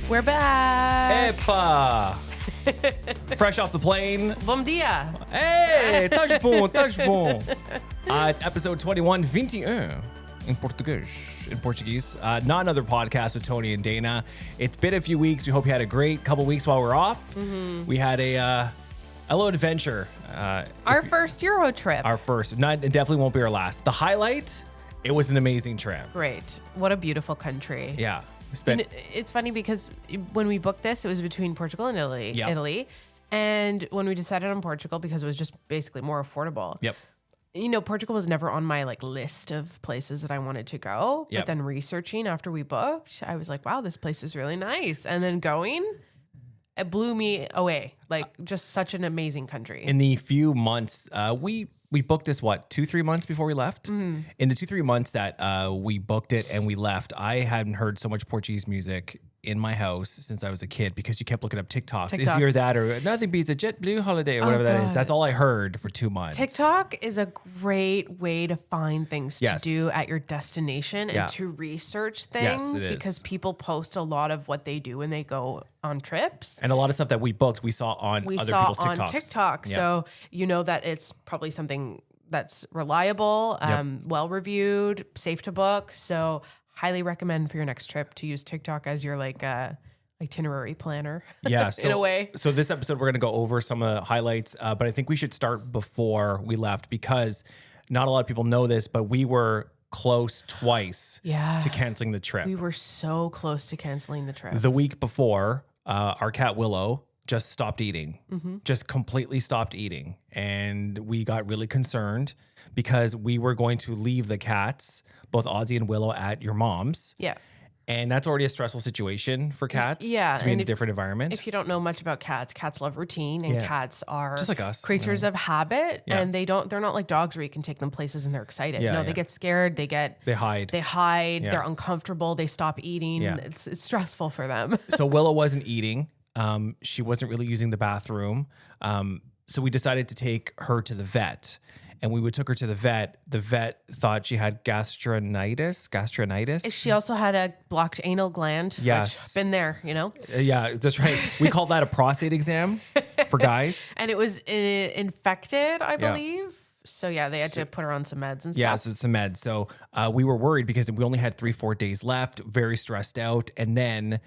We're back. Epa! Fresh off the plane. Bom dia. Hey, estás bom, estás bom. It's episode 21 in Portuguese. Not another podcast with Tony and Dayna. It's been a few weeks. We hope you had a great couple weeks while we're off. Mm-hmm. We had a little adventure. Our first Euro trip. Our first. It definitely won't be our last. The highlight, it was an amazing trip. Great. What a beautiful country. Yeah. It's funny because when we booked this, it was between Portugal and Italy. Yep. And when we decided on Portugal, because it was just basically more affordable. Yep. You know, Portugal was never on my list of places that I wanted to go. Yep. But then researching after we booked, I was like, wow, this place is really nice. And then going, it blew me away. Just such an amazing country. In the few months, we booked this, 2-3 months before we left? Mm. In the 2-3 months that we booked it and we left, I hadn't heard so much Portuguese music in my house since I was a kid because you kept looking up TikToks. Is either that or nothing beats a JetBlue holiday or whatever that is. That's all I heard for 2 months. TikTok is a great way to find things to do at your destination and to research things because people post a lot of what they do when they go on trips. And a lot of stuff that we booked, we saw on other people's TikToks. On TikTok. Yeah. So you know that it's probably something that's reliable, well reviewed, safe to book. So highly recommend for your next trip to use TikTok as your itinerary planner. Yeah, in a way. So this episode we're going to go over some of the highlights, but I think we should start before we left because not a lot of people know this, but we were close twice to canceling the trip. We were so close to canceling the trip. The week before, our cat Willow just stopped eating, just completely stopped eating. And we got really concerned because we were going to leave the cats, both Ozzy and Willow, at your mom's. Yeah. And that's already a stressful situation for cats to be in a different environment. If you don't know much about cats love routine and cats are just like us, creatures of habit and they're not like dogs where you can take them places and they're excited. They get scared, they hide, they're uncomfortable, they stop eating. Yeah. It's stressful for them. So Willow wasn't eating. She wasn't really using the bathroom. So we decided to take her to the vet. And we took her to the vet. The vet thought she had gastronitis. She also had a blocked anal gland. Yes. Which, been there, Yeah, that's right. We call that a prostate exam for guys. And it was infected, I believe. So they had to put her on some meds and stuff. Yeah, so some meds. So we were worried because we only had 3-4 days left, very stressed out. And then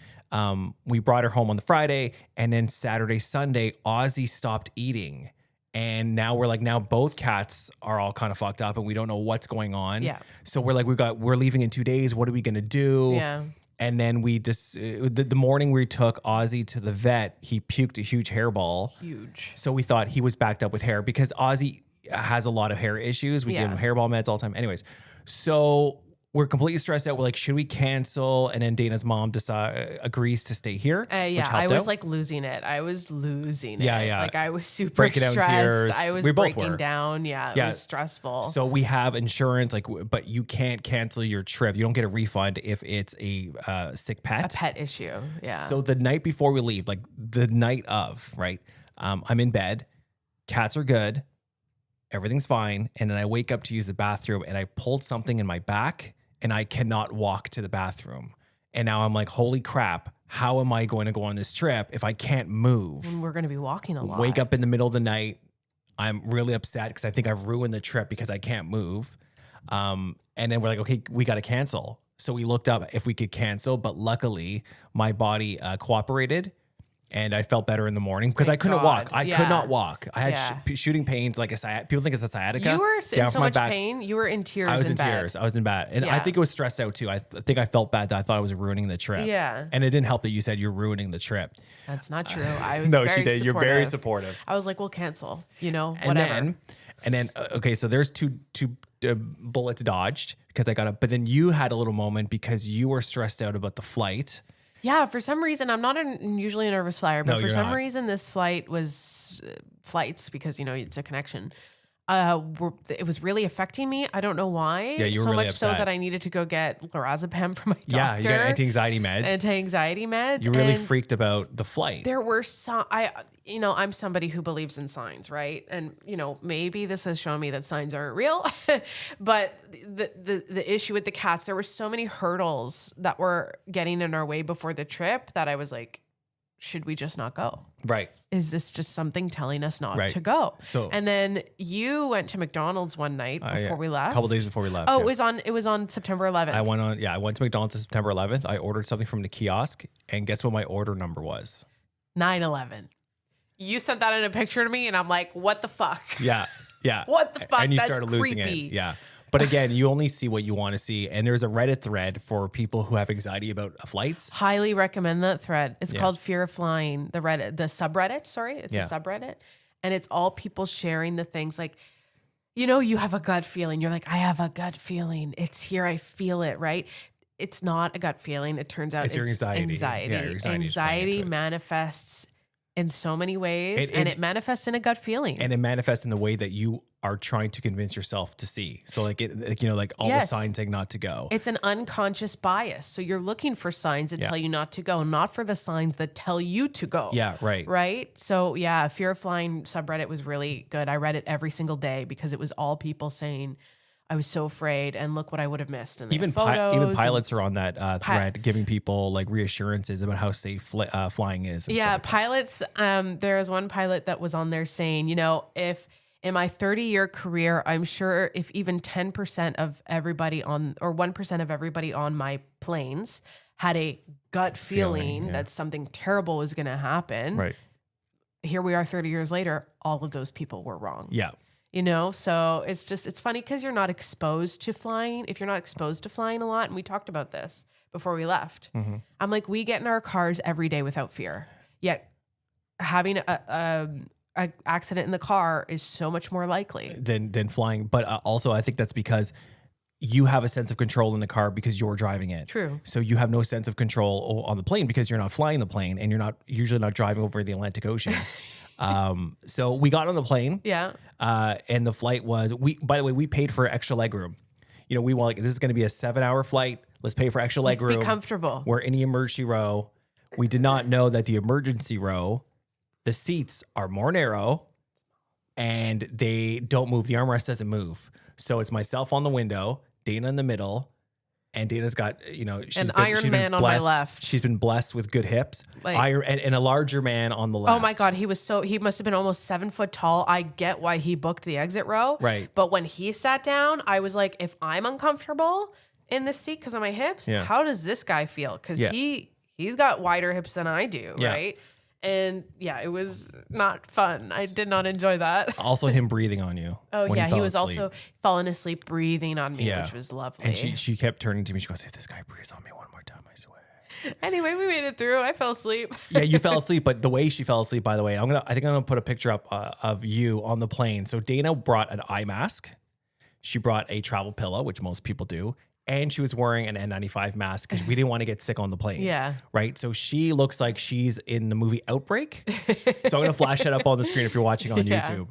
we brought her home on the Friday. And then Saturday, Sunday, Ozzy stopped eating. And now now both cats are all kind of fucked up and we don't know what's going on. Yeah. So we're leaving in 2 days. What are we going to do? Yeah. And then we just, the morning we took Ozzy to the vet, he puked a huge hairball. Huge. So we thought he was backed up with hair because Ozzy has a lot of hair issues. We give him hairball meds all the time. Anyways, so we're completely stressed out. We're like, should we cancel? And then Dana's mom agrees to stay here. I was losing it. I was losing it. Yeah. I was super breaking stressed. Down tears. I was breaking down. Yeah, it was stressful. So we have insurance, but you can't cancel your trip. You don't get a refund if it's a sick pet. A pet issue. Yeah. So the night before we leave, the night of, right? I'm in bed. Cats are good. Everything's fine. And then I wake up to use the bathroom and I pulled something in my back and I cannot walk to the bathroom. And now I'm like, holy crap, how am I going to go on this trip if I can't move? And we're going to be walking a lot. Wake up in the middle of the night. I'm really upset because I think I've ruined the trip because I can't move. And then we're like, okay, we got to cancel. So we looked up if we could cancel, but luckily my body cooperated. And I felt better in the morning because I couldn't walk. I could not walk. I had shooting pains, like people think it's a sciatica. You were in so much pain. You were in tears. I was in tears. I was in bad. And I think it was stressed out too. I think I felt bad that I thought I was ruining the trip. Yeah. And it didn't help that you said you're ruining the trip. That's not true. I was no, very she did. supportive. You're very supportive. I was like, we'll cancel, whatever. And then okay, so there's two bullets dodged because I got up. But then you had a little moment because you were stressed out about the flight. Yeah, for some reason, I'm not usually a nervous flyer, but for some not. reason, this flight was flights because, it's a connection. it was really affecting me. I don't know why. Yeah, you were so really much so upset. that I needed to go get lorazepam from my doctor. Yeah, you got anti-anxiety meds. Anti-anxiety meds. You really and freaked about the flight. there were some, I'm somebody who believes in signs, right? And, maybe this has shown me that signs aren't real, but the issue with the cats, there were so many hurdles that were getting in our way before the trip that I was like, should we just not go? Right. Is this just something telling us not Right. to go? So- and then you went to McDonald's one night before we left. A couple days before we left. Oh, yeah. it was on September 11th. I went to McDonald's on September 11th. I ordered something from the kiosk, and guess what my order number was? 9/11. You sent that in a picture to me, and I'm like, what the fuck? Yeah. Yeah. What the fuck? And you That's started losing creepy. it. Yeah. But again, you only see what you want to see. And there's a Reddit thread for people who have anxiety about flights. Highly recommend that thread. It's called Fear of Flying. The subreddit. Sorry, it's a subreddit, and it's all people sharing the things like, you have a gut feeling. You're like, I have a gut feeling. It's here. I feel it. Right. It's not a gut feeling. It turns out It's your anxiety. Anxiety. Yeah, your anxiety is playing Anxiety into it. manifests in so many ways, and it manifests in a gut feeling. And it manifests in the way that you are trying to convince yourself to see. So like all the signs saying not to go. It's an unconscious bias. So you're looking for signs that tell you not to go, not for the signs that tell you to go. Yeah, right. Right. So yeah, Fear of Flying subreddit was really good. I read it every single day because it was all people saying, I was so afraid, and look what I would have missed. And Even pilots are on that thread, giving people like reassurances about how safe flying is. Yeah, pilots. There was one pilot that was on there saying, if in my 30-year career, I'm sure if even 10% of everybody or 1% of everybody on my planes had a gut feeling that something terrible was going to happen. Right. Here we are 30 years later, all of those people were wrong. Yeah. So it's funny because you're not exposed to flying. If you're not exposed to flying a lot, and we talked about this before we left, I'm like, we get in our cars every day without fear. Yet having a accident in the car is so much more likely than flying. But also, I think that's because you have a sense of control in the car because you're driving it. True. So you have no sense of control on the plane because you're not flying the plane, and you're usually not driving over the Atlantic Ocean. So we got on the plane. Yeah. And the flight was, by the way, we paid for extra leg room. We want, this is going to be a 7-hour flight. Let's pay for extra leg room. Let's be comfortable. We're in the emergency row. We did not know that the emergency row, the seats are more narrow and they don't move. The armrest doesn't move. So it's myself on the window, Dayna in the middle, and Dayna's got, she's Iron Man on my left. She's been blessed with good hips. And a larger man on the left. Oh my God, he must have been almost 7 foot tall. I get why he booked the exit row. Right. But when he sat down, I was like, if I'm uncomfortable in this seat because of my hips, how does this guy feel? Because he's got wider hips than I do, right? And it was not fun. I did not enjoy that. Also him breathing on you. Oh yeah, he was also falling asleep breathing on me, which was lovely. And she kept turning to me. She goes, if this guy breathes on me one more time, I swear. Anyway, we made it through. I fell asleep. Yeah, you fell asleep, but the way she fell asleep, by the way, I think I'm gonna put a picture up of you on the plane. So Dayna brought an eye mask. She brought a travel pillow, which most people do. And she was wearing an N95 mask because we didn't want to get sick on the plane. Yeah. Right. So she looks like she's in the movie Outbreak. So I'm going to flash that up on the screen if you're watching on YouTube.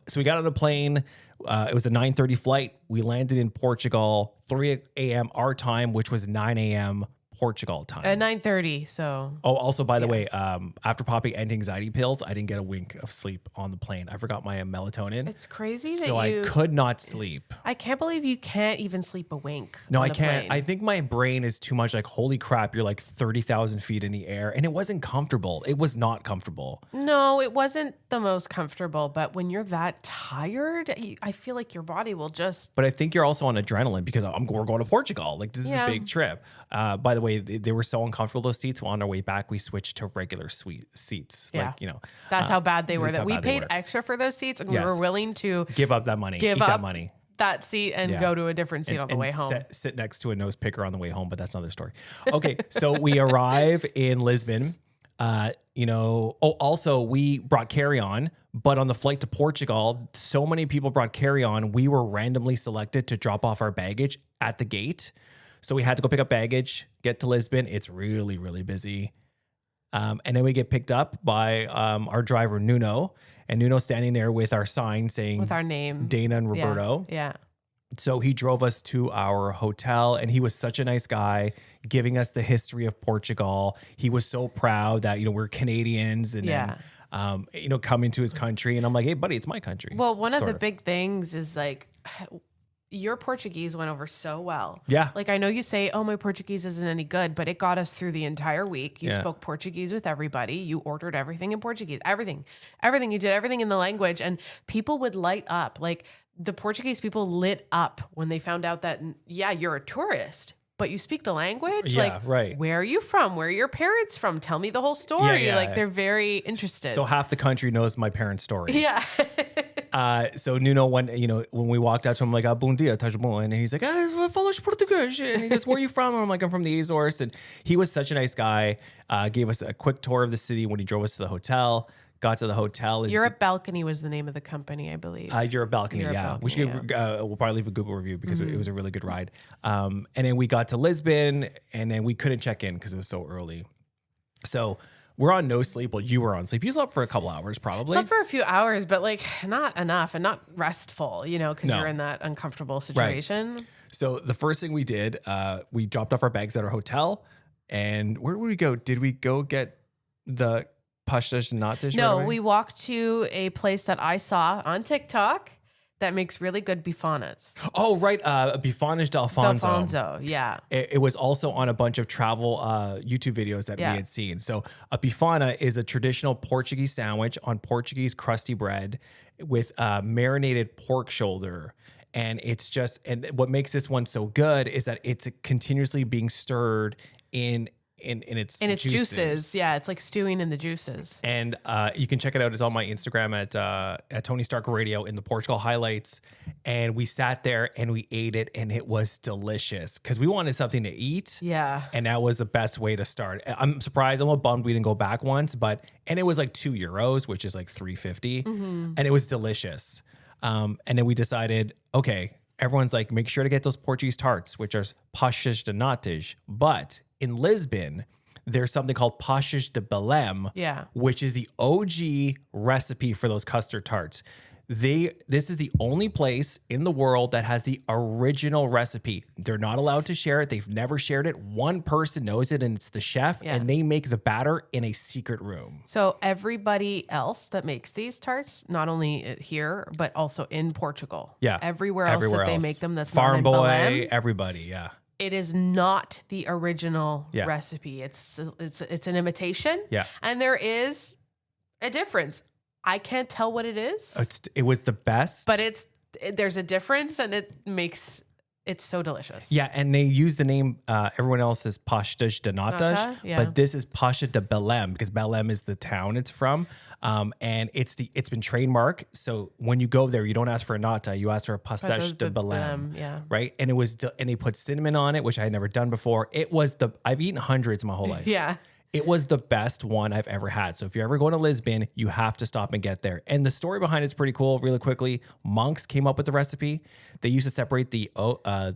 So we got on the plane. It was a 9:30 flight. We landed in Portugal, 3 a.m. our time, which was 9 a.m. Portugal time. At 9:30. So. Oh, also, by the way, after popping anti-anxiety pills, I didn't get a wink of sleep on the plane. I forgot my melatonin. It's crazy that so I could not sleep. I can't believe you can't even sleep a wink. No, I can't. Plane. I think my brain is too much like, holy crap, you're like 30,000 feet in the air. And it wasn't comfortable. It was not comfortable. No, it wasn't the most comfortable. But when you're that tired, I feel like your body will just. But I think you're also on adrenaline because we're going to Portugal. Like, this is a big trip. By the way, they were so uncomfortable, those seats. On our way back, we switched to regular seats. Yeah. Like, that's how bad they were. That we paid extra for those seats, and we were willing to give up that money. Eat that money. That seat and go to a different seat on the way home. Sit next to a nose picker on the way home, but that's another story. Okay, so we arrive in Lisbon. Also we brought carry-on, but on the flight to Portugal, so many people brought carry-on. We were randomly selected to drop off our baggage at the gate. So we had to go pick up baggage, get to Lisbon. It's really, really busy. And then we get picked up by our driver, Nuno. And Nuno's standing there with our sign saying, with our name, Dayna and Roberto. Yeah. So he drove us to our hotel, and he was such a nice guy, giving us the history of Portugal. He was so proud that, we're Canadians and then, coming to his country. And I'm like, hey, buddy, it's my country. Well, one of the big things is like, your Portuguese went over so well. Yeah. Like, I know you say, oh, my Portuguese isn't any good, but it got us through the entire week. You spoke Portuguese with everybody. You ordered everything in Portuguese, everything. You did everything in the language, and people would light up. Like, the Portuguese people lit up when they found out that, you're a tourist, but you speak the language. Yeah, like, right. Where are you from? Where are your parents from? Tell me the whole story. Yeah. Like, they're very interested. So half the country knows my parents' story. Yeah. So Nuno, when we walked out to him, like, bom dia, estás bom? And he's like, falas português. And he goes, where are you from? And I'm like, I'm from the Azores. And he was such a nice guy. Gave us a quick tour of the city when he drove us to the hotel. Got to the hotel. And Europe Balcony was the name of the company, I believe. Europe Balcony, Balcony, we should we'll probably leave a Google review because it was a really good ride. And then we got to Lisbon, and then we couldn't check in because it was so early. So we're on no sleep. Well, you were on sleep. You slept for a couple hours, probably. Slept for a few hours, but like not enough and not restful, because No. you're in that uncomfortable situation. Right. So the first thing we did, we dropped off our bags at our hotel, and where would we go? Did we go get the pastas natas? No, we walked to a place that I saw on TikTok that makes really good bifanas. Oh, right. Bifanas d'Alfonso. D'Alfonso, yeah. It was also on a bunch of travel YouTube videos that we had seen. So a bifana is a traditional Portuguese sandwich on Portuguese crusty bread with marinated pork shoulder. And it's just, and what makes this one so good is that it's continuously being stirred in its juices. Yeah, it's like stewing in the juices. And you can check it out. It's on my Instagram at Tony Stark Radio in the Portugal highlights. And we sat there and we ate it, and it was delicious because we wanted something to eat. Yeah. And that was the best way to start. I'm surprised. I'm a little bummed we didn't go back once, and it was like €2, which is like $3.50. And it was delicious. And then we decided, okay, everyone's like, make sure to get those Portuguese tarts, which are pastas de natas. But in Lisbon, there's something called pastas de Belém, which is the OG recipe for those custard tarts. This is the only place in the world that has the original recipe. They're not allowed to share it. They've never shared it. One person knows it, and it's the chef, and they make the batter in a secret room. So everybody else that makes these tarts, not only here, but also in Portugal. Yeah. Everywhere else that they make them, that's Farm not in Boy, Belém, everybody, yeah. it is not the original recipe. It's an imitation. Yeah. And there is a difference. I can't tell what it is. It was the best. But there's a difference, and it's so delicious. Yeah, and they use the name, everyone else is pastas de natas, but this is pastas de Belém because Belém is the town it's from. And it's been trademarked. So when you go there, you don't ask for a nata, you ask for a pastas de Belém, right? And and they put cinnamon on it, which I had never done before. I've eaten hundreds my whole life. Yeah. It was the best one I've ever had. So if you're ever going to Lisbon, you have to stop and get there. And the story behind it's pretty cool. Really quickly, monks came up with the recipe. They used to separate the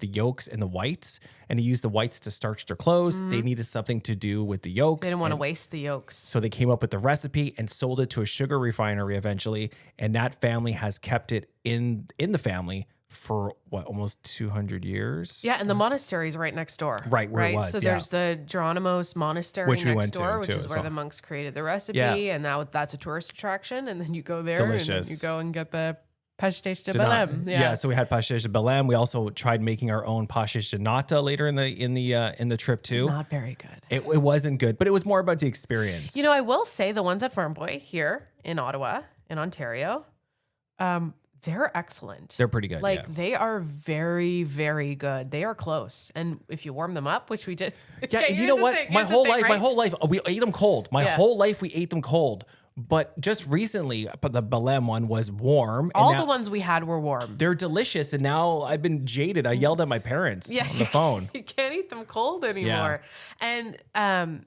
yolks and the whites, and they used the whites to starch their clothes. They needed something to do with the yolks. They didn't want to waste the yolks. So they came up with the recipe and sold it to a sugar refinery eventually. And that family has kept it in the family for almost 200 years. Yeah, and the monastery is right next door. Right, where it was. So there's the Geronimo's monastery which we next went door, to, which too, is as where well. the monks created the recipe, and now that's a tourist attraction. And then you go there Delicious. and you go and get the pastéis de Belém. Yeah, so we had pastéis de Belém. We also tried making our own pastéis de nata later in the trip too. Not very good. It wasn't good, but it was more about the experience. I will say the ones at Farm Boy here in Ottawa, in Ontario, they're excellent. They're pretty good. They are very, very good. They are close. And if you warm them up, which we did. Yeah, okay, and you know what? My whole life, we ate them cold. My whole life, we ate them cold. But just recently, the Belém one was warm. All the ones we had were warm. They're delicious. And now I've been jaded. I yelled at my parents on the phone. You can't eat them cold anymore. Yeah. And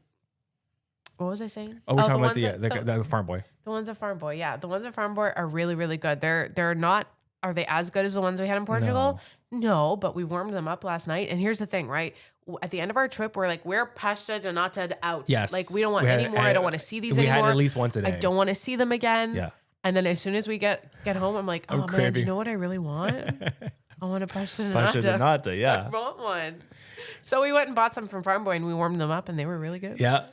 what was I saying? Oh, we're talking about the Farm Boy. The ones at Farm Boy, yeah. The ones at Farm Boy are really, really good. They're not, are they as good as the ones we had in Portugal? No, but we warmed them up last night. And here's the thing, right? at the end of our trip, we're like, we're pasta donata out. Yes. Like, we don't want any more. I don't want to see these we anymore. had at least once a day. I don't want to see them again. Yeah. And then as soon as we get home, I'm like, oh man, craving. do you know what I really want? I want a pasta donata. Pasta donata, yeah. I want one. So we went and bought some from Farm Boy and we warmed them up and they were really good. Yeah.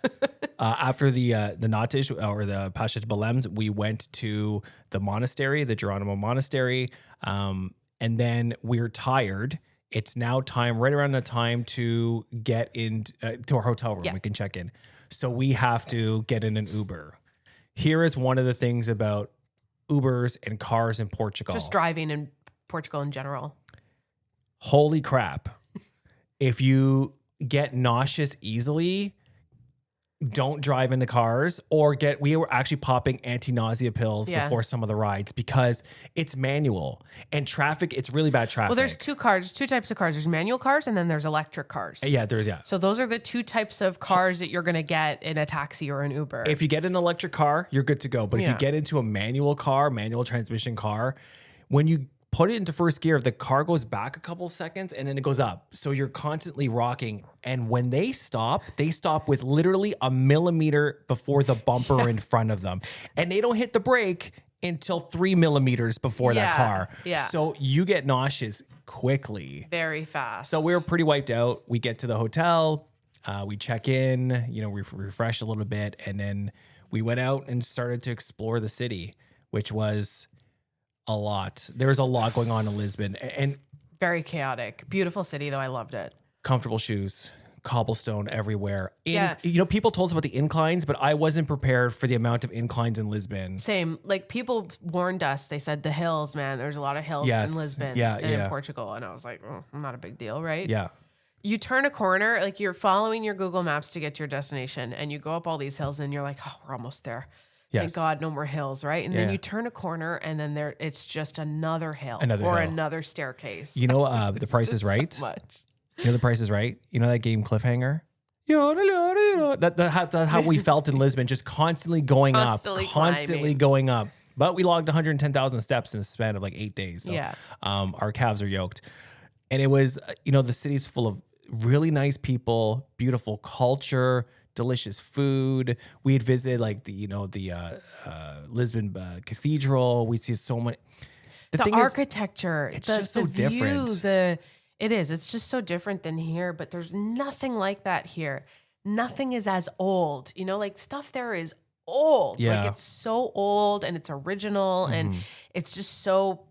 After the natish or the Pasha Balems, we went to the monastery, the Geronimo Monastery. And then we're tired. It's now time, right around the time to get into to our hotel room. Yeah. We can check in. So we have to get in an Uber. Here is one of the things about Ubers and cars in Portugal. Just driving in Portugal in general. Holy crap. If you get nauseous easily, don't drive in the cars or we were actually popping anti-nausea pills before some of the rides because it's manual and traffic. It's really bad traffic. Well, there's two types of cars. There's manual cars and then there's electric cars. Yeah. So those are the two types of cars that you're going to get in a taxi or an Uber. If you get an electric car, you're good to go. But if you get into a manual transmission car, when you put it into first gear, the car goes back a couple seconds and then it goes up. So you're constantly rocking. And when they stop with literally a millimeter before the bumper in front of them. And they don't hit the brake until 3 millimeters before that car. Yeah. So you get nauseous quickly. Very fast. So we were pretty wiped out. We get to the hotel, we check in, we refresh a little bit. And then we went out and started to explore the city, which was a lot. There's a lot going on in Lisbon and very chaotic. Beautiful city though. I loved it. Comfortable shoes, cobblestone everywhere. People told us about the inclines, but I wasn't prepared for the amount of inclines in Lisbon. Same. Like people warned us. They said the hills, man. There's a lot of hills in Lisbon and in Portugal. And I was like, not a big deal, right? Yeah. You turn a corner, like you're following your Google Maps to get to your destination and you go up all these hills and you're like, oh, we're almost there. Yes. Thank God, no more hills, right? And then you turn a corner, and then it's just another hill another staircase. The Price is Right. So much. The Price is Right. You know that game Cliffhanger. That's how we felt in Lisbon, just constantly going up. But we logged 110,000 steps in a span of like 8 days. So, our calves are yoked, and it was the city's full of really nice people, beautiful culture. Delicious food. We had visited like the Lisbon Cathedral. We'd see so many. The architecture, it's just so different. It's just so different than here. But there's nothing like that here. Nothing is as old. Like stuff there is old. Yeah. Like it's so old and it's original and it's just so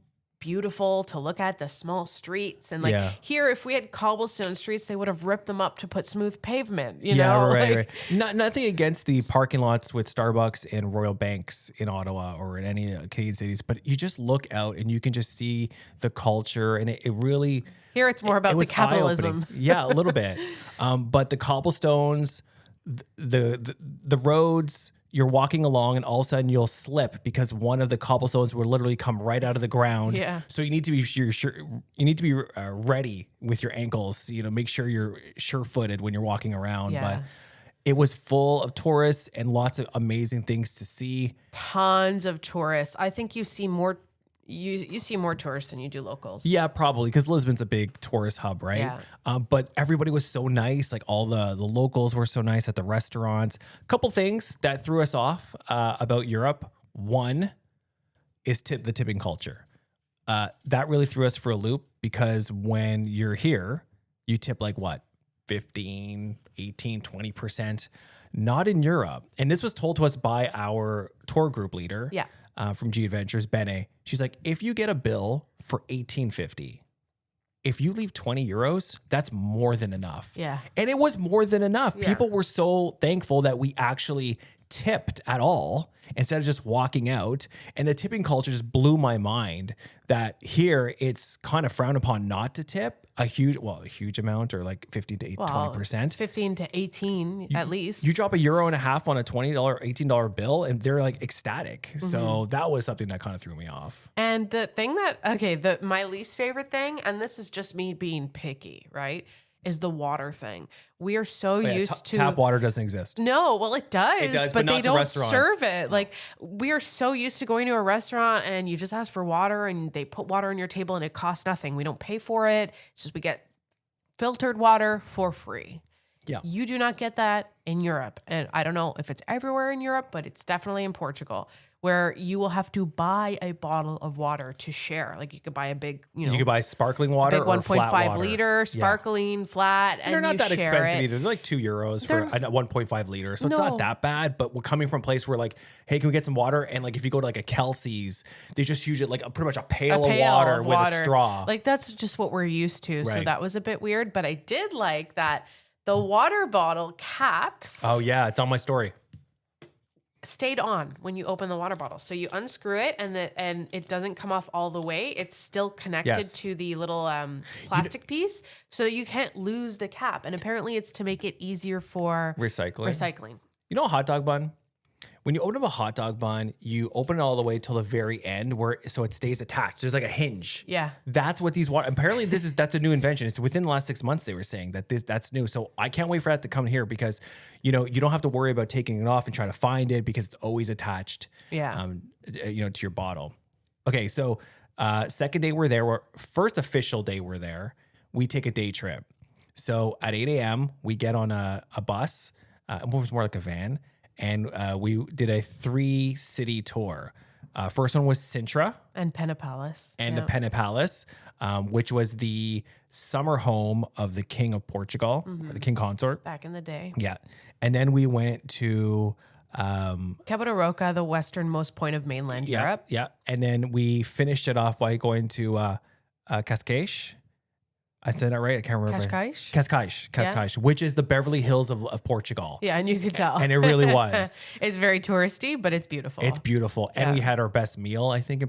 beautiful to look at, the small streets. And here, if we had cobblestone streets, they would have ripped them up to put smooth pavement, Right. Nothing against the parking lots with Starbucks and Royal Banks in Ottawa or in any Canadian cities, but you just look out and you can just see the culture and it really... Here it's more about the capitalism. Yeah, a little bit. But the cobblestones, the roads... You're walking along and all of a sudden you'll slip because one of the cobblestones will literally come right out of the ground. Yeah. So you need to be you need to be ready with your ankles, make sure you're sure-footed when you're walking around. Yeah. But it was full of tourists and lots of amazing things to see. Tons of tourists. I think you see more tourists than you do locals. Yeah, probably because Lisbon's a big tourist hub, right? Yeah. But everybody was so nice. Like all the locals were so nice at the restaurants. A couple things that threw us off about Europe. One is the tipping culture. That really threw us for a loop because when you're here, you tip like what? 15, 18, 20%. Not in Europe. And this was told to us by our tour group leader. Yeah. From G Adventures, Bene. She's like, if you get a bill for $18.50, if you leave 20 euros, that's more than enough. Yeah. And it was more than enough. Yeah. People were so thankful that we actually tipped at all instead of just walking out. And the tipping culture just blew my mind that here it's kind of frowned upon not to tip a huge amount or like 15 to 20%. 15 to 18 at least. You drop €1.50 on a $20, $18 bill and they're like ecstatic. Mm-hmm. So that was something that kind of threw me off. And the thing my least favorite thing, and this is just me being picky, right? Is the water thing. We are so used to... Tap water doesn't exist. No, well, it does, but they don't serve it. Like, we are so used to going to a restaurant and you just ask for water and they put water on your table and it costs nothing. We don't pay for it. It's just we get filtered water for free. Yeah. You do not get that in Europe. And I don't know if it's everywhere in Europe, but it's definitely in Portugal, where you will have to buy a bottle of water to share. Like you could buy a big, You could buy sparkling water big or flat 1.5 water. liter sparkling flat, and they're not you that share expensive it. either. They're like €2 for a 1.5 liter. So it's No. not that bad, but we're coming from a place where like, hey, can we get some water? And like, if you go to like a Kelsey's, they just use it like pretty much a pail of water with a straw. Like that's just what we're used to. So Right. that was a bit weird, but I did like that the water bottle caps Oh yeah, it's on my story. stayed on when you open the water bottle. So you unscrew it and it doesn't come off all the way. It's still connected Yes. to the little plastic piece, so you can't lose the cap. And apparently it's to make it easier for Recycling. You know a hot dog bun? When you open up a hot dog bun, you open it all the way till the very end so it stays attached. There's like a hinge. Yeah. That's what these water. Apparently, that's a new invention. It's within the last 6 months they were saying that's new. So I can't wait for that to come here because you don't have to worry about taking it off and trying to find it because it's always attached. Yeah. To your bottle. Okay, so second day we're there. First official day we're there. We take a day trip. So at 8 a.m. we get on a bus. It was more like a van. And we did a 3-city tour. First one was Sintra. And Penna Palace. And the Penna Palace, which was the summer home of the King of Portugal, or the King Consort. Back in the day. Yeah. And then we went to... Cabo Roca, the westernmost point of mainland Europe. Yeah. And then we finished it off by going to Cascais. I said that right? I can't remember. Cascais, which is the Beverly Hills of Portugal. Yeah, and you could tell. And it really was. It's very touristy, but it's beautiful. It's beautiful. And we had our best meal, I think,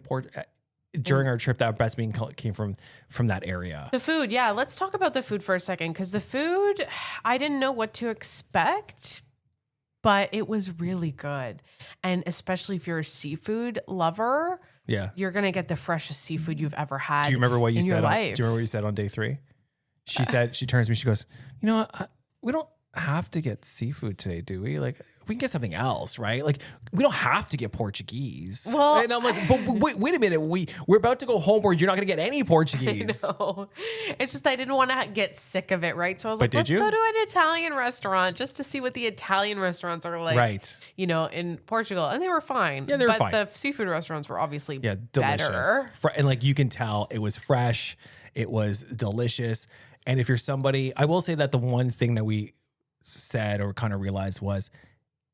during our trip. That our best meal came from that area. The food, yeah. Let's talk about the food for a second, because the food, I didn't know what to expect, but it was really good. And especially if you're a seafood lover, yeah, you're gonna get the freshest seafood you've ever had. Do you remember what you said? Do you remember what you said on day 3? She said, she turns to me, she goes, we don't have to get seafood today, do we? Like, we can get something else, right? Like, we don't have to get Portuguese. Well, and I'm like, but wait a minute. We're about to go home where you're not going to get any Portuguese. No, it's just I didn't want to get sick of it, right? So I was like, But let's go to an Italian restaurant just to see what the Italian restaurants are like, right? In Portugal, and they were fine. Yeah, they were fine. But the seafood restaurants were obviously delicious. better. And like you can tell, it was fresh, it was delicious. And if you're somebody, I will say that the one thing that we said or kind of realized was,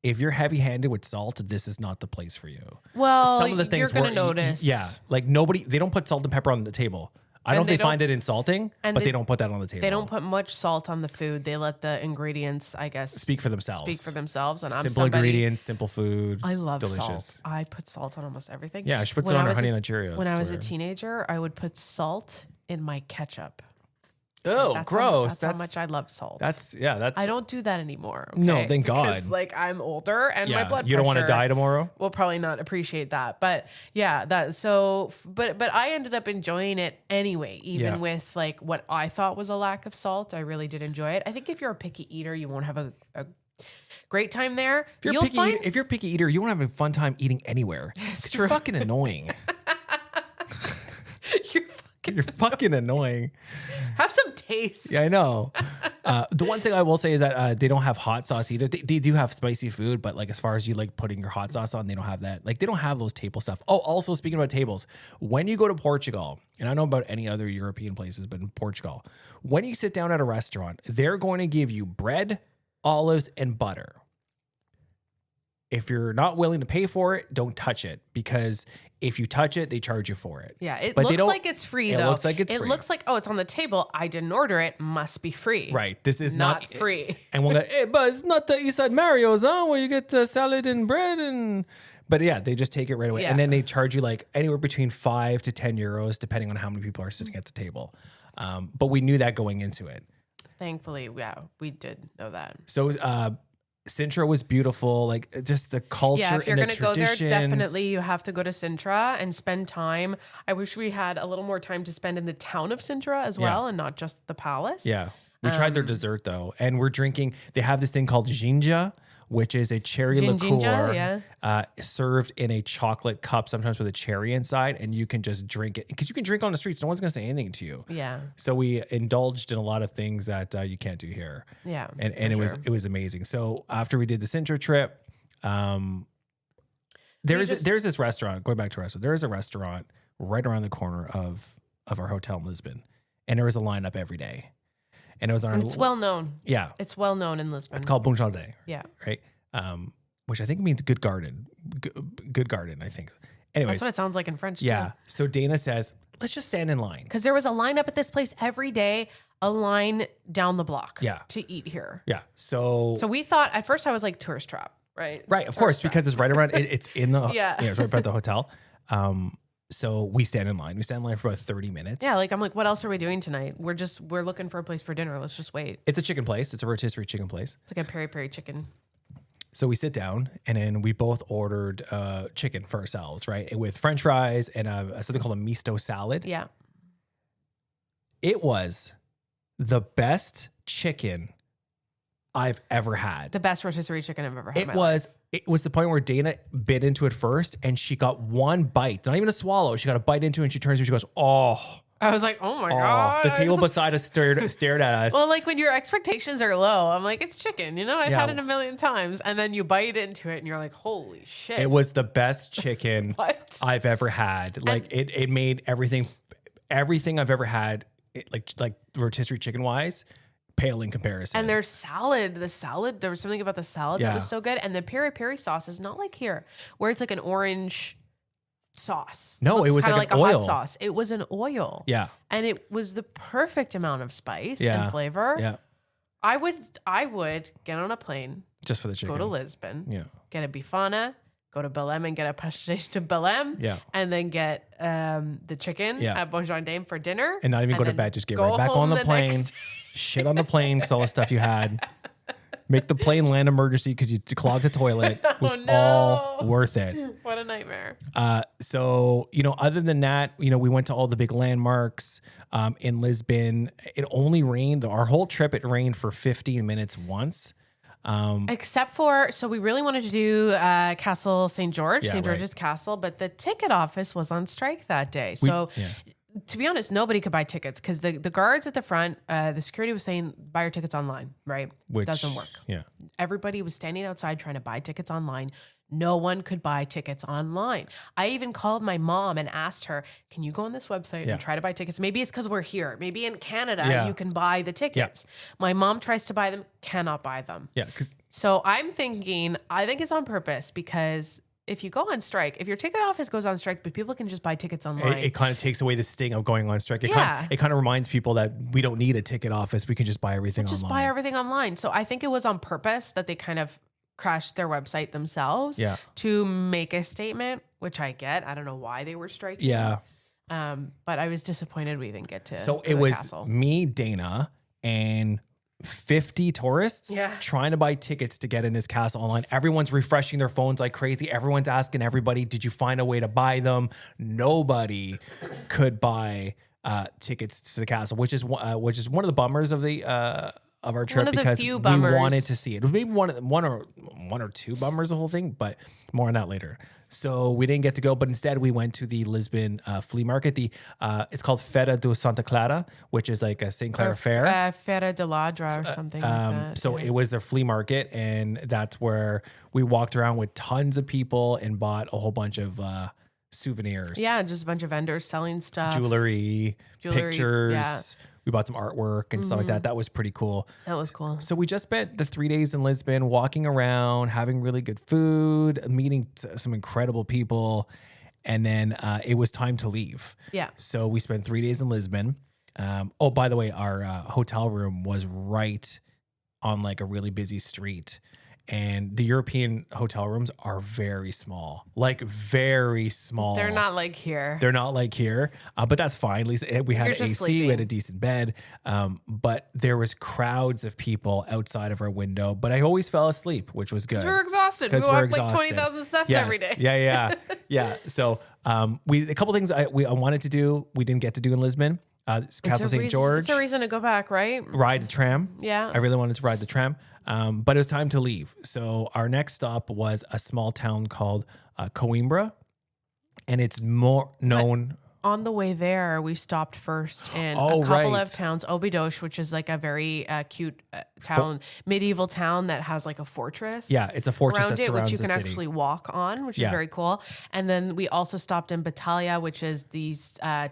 if you're heavy-handed with salt, this is not the place for you. Well, some of the things you're going to notice. Yeah, like they don't put salt and pepper on the table. I don't know if they find it insulting, but they don't put that on the table. They don't put much salt on the food. They let the ingredients, I guess, speak for themselves. And simple ingredients, simple food. I love delicious. Salt. I put salt on almost everything. Yeah, she puts it on her Honey Nut Cheerios. When I was a teenager, I would put salt in my ketchup. Oh, gross! That's how much I love salt. That's. I don't do that anymore. Okay? No, thank God. Because I'm older and my blood pressure. You don't want to die tomorrow. We'll probably not appreciate that, but yeah, but I ended up enjoying it anyway, even with what I thought was a lack of salt. I really did enjoy it. I think if you're a picky eater, you won't have a great time there. If you're a picky eater, you won't have a fun time eating anywhere. It's true. You're fucking annoying. You're fucking annoying. Have some taste. Yeah, I know. The one thing I will say is that they don't have hot sauce either. They do have spicy food, but as far as you putting your hot sauce on, they don't have that. They don't have those table stuff. Oh, also speaking about tables, when you go to Portugal, and I don't know about any other European places, but in Portugal, when you sit down at a restaurant, they're going to give you bread, olives, and butter. If you're not willing to pay for it, don't touch it, because if you touch it, they charge you for it. Yeah, it looks like it's free, though. It looks like it's free. It looks like, it's on the table. I didn't order it. Must be free. Right. This is not free. And we'll go, hey, but it's not the East Side Mario's, where you get salad and bread and... But yeah, they just take it right away. Yeah. And then they charge you anywhere between 5 to 10 euros, depending on how many people are sitting at the table. But we knew that going into it. Thankfully, yeah, we did know that. So Sintra was beautiful, just the culture and the traditions. Yeah, if you're going to go there, definitely you have to go to Sintra and spend time. I wish we had a little more time to spend in the town of Sintra as well, and not just the palace. Yeah. We tried their dessert, though, and we're drinking. They have this thing called ginja, which is a cherry Ginja, liqueur served in a chocolate cup, sometimes with a cherry inside, and you can just drink it because you can drink on the streets. No one's gonna say anything to you. Yeah. So we indulged in a lot of things that you can't do here. Yeah. And it was amazing. So after we did the Sintra trip, there's this restaurant. Going back to restaurant, there is a restaurant right around the corner of our hotel in Lisbon, and there was a lineup every day. And it was on. It's well known. Yeah, it's well known in Lisbon. It's called Bon Jardin. Yeah, right. Which I think means good garden. Good garden, I think. Anyways, that's what it sounds like in French. Yeah. Too. So Dayna says, let's just stand in line because there was a lineup at this place every day. A line down the block. Yeah. To eat here. Yeah. So we thought at first I was like tourist trap, right? Right. Of course, because it's right around. It's in the it's right by the hotel. So we stand in line. We stand in line for about 30 minutes. Yeah, like I'm like, what else are we doing tonight? We're looking for a place for dinner. Let's just wait. It's a chicken place. It's a rotisserie chicken place. It's like a peri-peri chicken. So we sit down and then we both ordered chicken for ourselves, right? With French fries and something called a misto salad. Yeah. It was the best chicken I've ever had. The best rotisserie chicken I've ever had. It was the point where Dayna bit into it first and she got one bite, not even a swallow. She got a bite into it and she turns to me, she goes, oh. I was like, oh my God. The table beside us stared at us. Well, like when your expectations are low, I'm like, it's chicken. I've had it a million times. And then you bite into it and you're like, holy shit. It was the best chicken I've ever had. Like it made everything I've ever had, like rotisserie chicken wise, pale in comparison. And their salad, there was something about the salad that was so good. And the peri-peri sauce is not like here, where it's like an orange sauce. No, it was kind of like a oil. hot sauce. It was an oil. Yeah. And it was the perfect amount of spice and flavor. Yeah. I would get on a plane. Just for the chicken. Go to Lisbon. Yeah. Get a bifana. Go to Belém and get a pastéis de Belém. Yeah. And then get the chicken at Bon Jardin for dinner. And not even go to bed. Just get right back on the plane. Shit on the plane because all the stuff you had. Make the plane land emergency because you clogged the toilet. It was all worth it. What a nightmare. So, other than that, we went to all the big landmarks in Lisbon. It only rained. Our whole trip, it rained for 15 minutes once. Except for, so we really wanted to do Castle St. George, St. George's Castle, but the ticket office was on strike that day. To be honest, nobody could buy tickets because the guards at the front, the security was saying, buy your tickets online, right? Which doesn't work. Yeah. Everybody was standing outside trying to buy tickets online. No one could buy tickets online. I even called my mom and asked her, can you go on this website and try to buy tickets? Maybe it's because we're here. Maybe in Canada, you can buy the tickets. Yeah. My mom tries to buy them, cannot buy them. Yeah. So I think it's on purpose because if you go on strike, if your ticket office goes on strike, but people can just buy tickets online. It kind of takes away the sting of going on strike. It kind of reminds people that we don't need a ticket office. We can just buy everything online. Just buy everything online. So I think it was on purpose that they kind of crashed their website themselves to make a statement, which I get. I don't know why they were striking. Yeah. But I was disappointed we didn't get to So it was castle. Me, Dayna, and 50 tourists trying to buy tickets to get in this castle online. Everyone's refreshing their phones like crazy. Everyone's asking everybody, did you find a way to buy them? Nobody could buy tickets to the castle, which is one of the bummers of our trip because we wanted to see it. It was maybe one or two bummers, the whole thing, but more on that later. So we didn't get to go, but instead we went to the Lisbon flea market. It's called Feira do Santa Clara, which is like a St. Clara fair. Feira de Ladra or something like that. So it was their flea market, and that's where we walked around with tons of people and bought a whole bunch of souvenirs. Yeah, just a bunch of vendors selling stuff. Jewelry, pictures. Yeah. We bought some artwork and stuff like that. That was pretty cool. That was cool. So we just spent the 3 days in Lisbon walking around, having really good food, meeting some incredible people. And then it was time to leave. Yeah. So we spent 3 days in Lisbon. By the way, our hotel room was right on like a really busy street. And the European hotel rooms are very small, like very small. They're not like here. But that's fine. At least we had AC, sleeping. We had a decent bed. But there was crowds of people outside of our window. But I always fell asleep, which was good. Because we're exhausted. We walk like 20,000 steps every day. Yeah. So a couple things I wanted to do, we didn't get to do in Lisbon. Castle St. George. It's a reason to go back, right? Ride the tram. Yeah. I really wanted to ride the tram. But it was time to leave. So our next stop was a small town called Coimbra, and it's more known. On the way there, we stopped first in Oh, a couple right. of towns, Obidos, which is like a very cute town, medieval town that has like a fortress. Yeah, it's a fortress around that it, which surrounds you the can city. actually walk on, which is Yeah. very cool. And then we also stopped in Batalha, which is the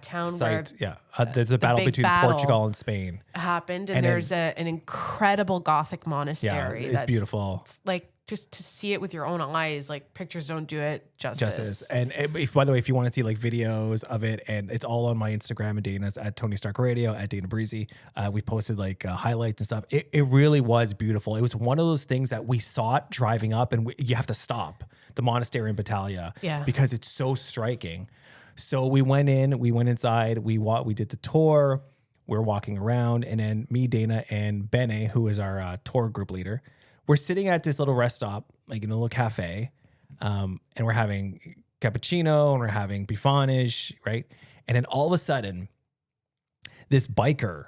town Site, yeah. There's a battle big between battle. Portugal and Spain. where it happened. And, And there's an incredible Gothic Yeah, monastery. it's beautiful. It's like just to see it with your own eyes, like pictures don't do it justice. And by the way, if you want to see like videos of it, and it's all on my Instagram and Dayna's at Tony Stark Radio at Dayna Breezy. We posted like highlights and stuff. It really was beautiful. It was one of those things that we saw it driving up, and you have to stop the monastery in Batalha, because it's so striking. So we went inside, we did the tour, we're walking around, and then me, Dayna, and Bene, who is our tour group leader, we're sitting at this little rest stop, like in a little cafe, and we're having cappuccino and we're having bifanage, right? And then all of a sudden, this biker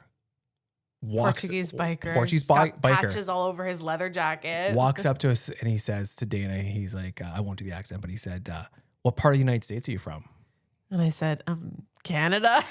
Portuguese biker. Portuguese He's got biker patches all over his leather jacket. walks up to us and he says to Dayna, he's like, I won't do the accent, but he said, what part of the United States are you from? And I said, Canada.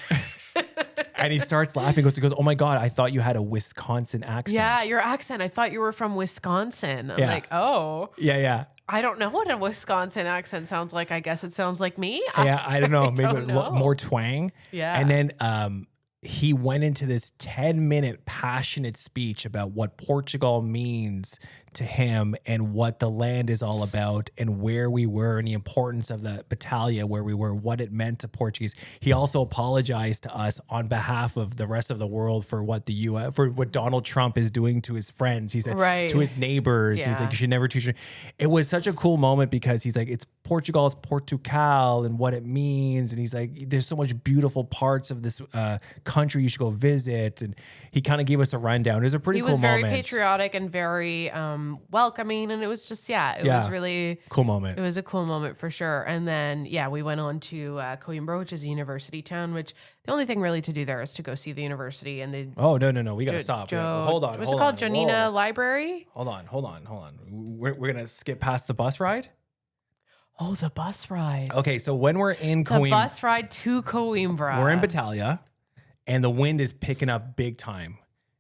And he starts laughing. He goes, oh my God, I thought you had a Wisconsin accent. Yeah, your accent. I thought you were from Wisconsin. I'm Yeah. like, oh, Yeah. I don't know what a Wisconsin accent sounds like. I guess it sounds like me. Yeah, I don't know. I Maybe don't know. more twang. Yeah. And then he went into this 10-minute passionate speech about what Portugal means to him and what the land is all about and where we were and the importance of the Batalha where we were, what it meant to Portuguese. He also apologized to us on behalf of the rest of the world for what the U.S. for what Donald Trump is doing to his friends. He said Right. to his neighbors. He's Yeah. like, you should never teach. It was such a cool moment because he's like, it's Portugal, it's Portugal and what it means. And he's like, there's so much beautiful parts of this country you should go visit. And he kind of gave us a rundown. It was a pretty He cool was very moment. patriotic and very welcoming. And it was just, it was really Cool moment. It was a cool moment for sure. And then, we went on to Coimbra, which is a university town, which the only thing really to do there is to go see the university. And the Oh, no. We got to stop. Hold on. What's hold it called? on. Janina Whoa. Library? Hold on. We're going to skip past the bus ride. Oh, the bus ride. Okay, so when we're in The Coimbra, bus ride to Coimbra. we're in Batalha, and the wind is picking up big time.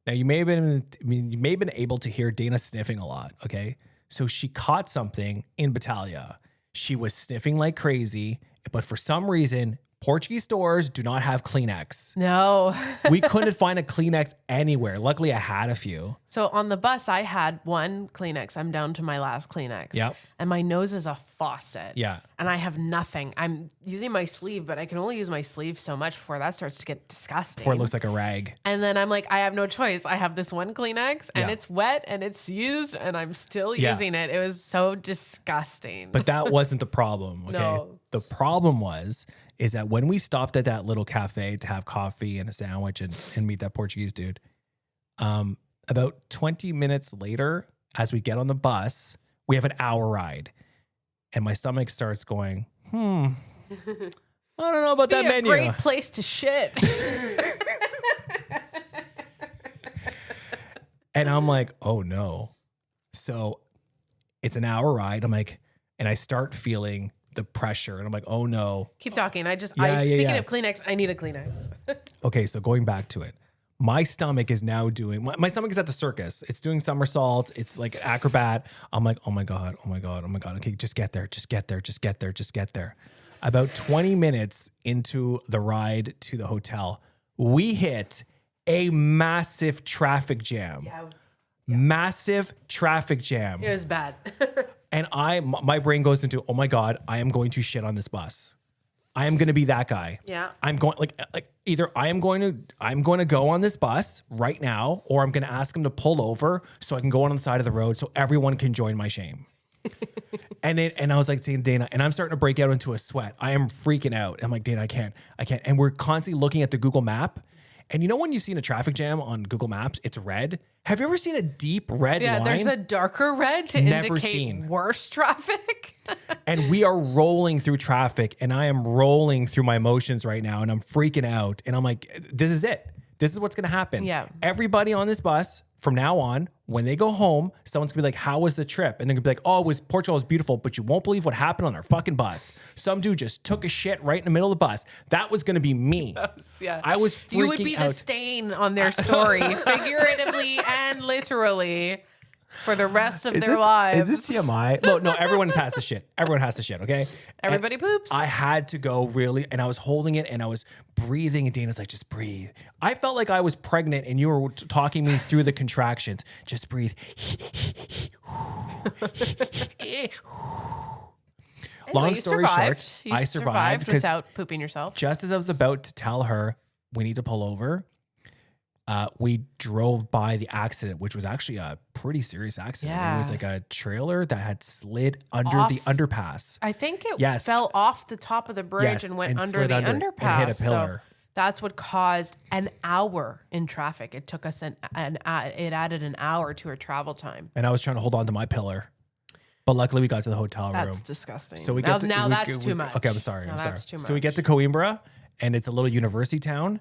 Now you may have been able to hear Dayna sniffing a lot. Okay, so she caught something in Batalha. She was sniffing like crazy, but for some reason, Portuguese stores do not have Kleenex. No. We couldn't find a Kleenex anywhere. Luckily, I had a few. So on the bus, I had one Kleenex. I'm down to my last Kleenex. Yep. And my nose is a faucet. Yeah. And I have nothing. I'm using my sleeve, but I can only use my sleeve so much before that starts to get disgusting. Before it looks like a rag. And then I'm like, I have no choice. I have this one Kleenex and Yeah. it's wet and it's used and I'm still Yeah. using it. It was so disgusting. But that wasn't the problem. Okay. No. The problem is that when we stopped at that little cafe to have coffee and a sandwich and meet that Portuguese dude, about 20 minutes later, as we get on the bus, we have an hour ride. And my stomach starts going, I don't know about that Be a menu. great place to shit. And I'm like, oh no. So it's an hour ride. I'm like, and I start feeling the pressure. And I'm like, oh no. Keep talking. Yeah. Speaking of Kleenex, I need a Kleenex. Okay, so going back to it. My stomach is now doing, my stomach is at the circus. It's doing somersaults. It's like acrobat. I'm like, oh my God. Okay, just get there. About 20 minutes into the ride to the hotel, we hit a massive traffic jam. Massive traffic jam. It was bad. And my brain goes into, oh my God, I am going to shit on this bus. I am going to be that guy. Yeah. I'm going like either I'm going to go on this bus right now, or I'm going to ask him to pull over so I can go on the side of the road so everyone can join my shame. And I was like saying, Dayna, and I'm starting to break out into a sweat. I am freaking out. I'm like, Dayna, I can't. And we're constantly looking at the Google map. And you know when you've seen a traffic jam on Google Maps, it's red. Have you ever seen a deep red line? There's a darker red to Never indicate seen. worse traffic. And we are rolling through traffic, and I am rolling through my emotions right now, and I'm freaking out. And I'm like, this is it. This is what's going to happen. Yeah. Everybody on this bus from now on, when they go home, someone's gonna be like, how was the trip? And they're gonna be like, oh, Portugal was beautiful, but you won't believe what happened on our fucking bus. Some dude just took a shit right in the middle of the bus. that was gonna be me. Yeah. I was freaking You would be out. the stain on their story, figuratively and literally, for the rest of their lives. Is this TMI? No, everyone has to shit. Everyone has to shit, okay? Everybody poops. I had to go really, and I was holding it and I was breathing, and Dana's like, just breathe. I felt like I was pregnant and you were talking me through the contractions. Just breathe. Long story short, You I survived because without pooping yourself. just as I was about to tell her we need to pull over, we drove by the accident, which was actually a pretty serious accident. Yeah. It was like a trailer that had slid under the underpass. I think it Yes. fell off the top of the bridge Yes, and went and under slid the under and underpass. hit a pillar. So that's what caused an hour in traffic. It took us it added an hour to our travel time. And I was trying to hold on to my pillar. But luckily we got to the hotel room. That's disgusting. So we now, get to, now we- that's we- too much. Okay, I'm sorry. Now I'm sorry. that's too So we much. get to Coimbra, and it's a little university town.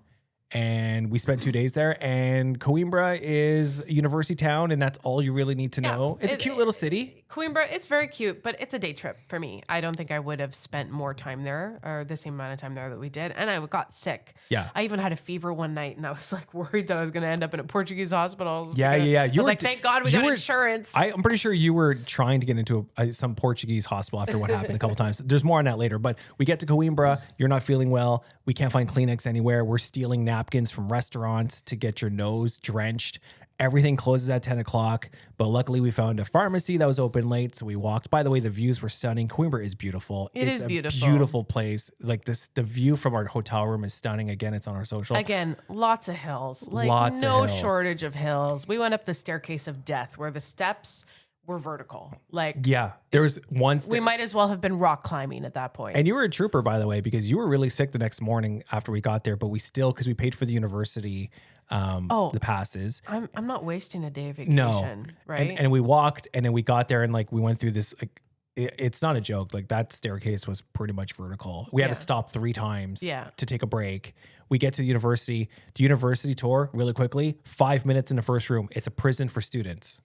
And we spent 2 days there. And Coimbra is a university town, and that's all you really need to know. It's a cute little city. Coimbra, it's very cute, but it's a day trip for me. I don't think I would have spent more time there or the same amount of time there that we did. And I got sick. Yeah. I even had a fever one night, and I was like worried that I was going to end up in a Portuguese hospital. Yeah. I was like, thank God we got insurance. I'm pretty sure you were trying to get into some Portuguese hospital after what happened a couple times. There's more on that later, but we get to Coimbra. You're not feeling well. We can't find Kleenex anywhere. We're stealing napkins from restaurants to get your nose drenched. Everything closes at 10 o'clock, but luckily we found a pharmacy that was open late. So we walked. By the way, the views were stunning. Coimbra is beautiful. It's a beautiful. Beautiful place. Like this, the view from our hotel room is stunning. Again, it's on our social. Again, lots of hills. Like Lots of no hills. shortage of hills. We went up the staircase of death where the steps were vertical. Like Yeah. There was one we might as well have been rock climbing at that point. And you were a trooper, by the way, because you were really sick the next morning after we got there, but we still, because we paid for the university, the passes. I'm not wasting a day of vacation, No. right? And we walked, and then we got there, and like we went through this, like, it's not a joke. Like that staircase was pretty much vertical. We had to stop 3 times to take a break. We get to the university tour really quickly, 5 minutes in the first room. It's a prison for students.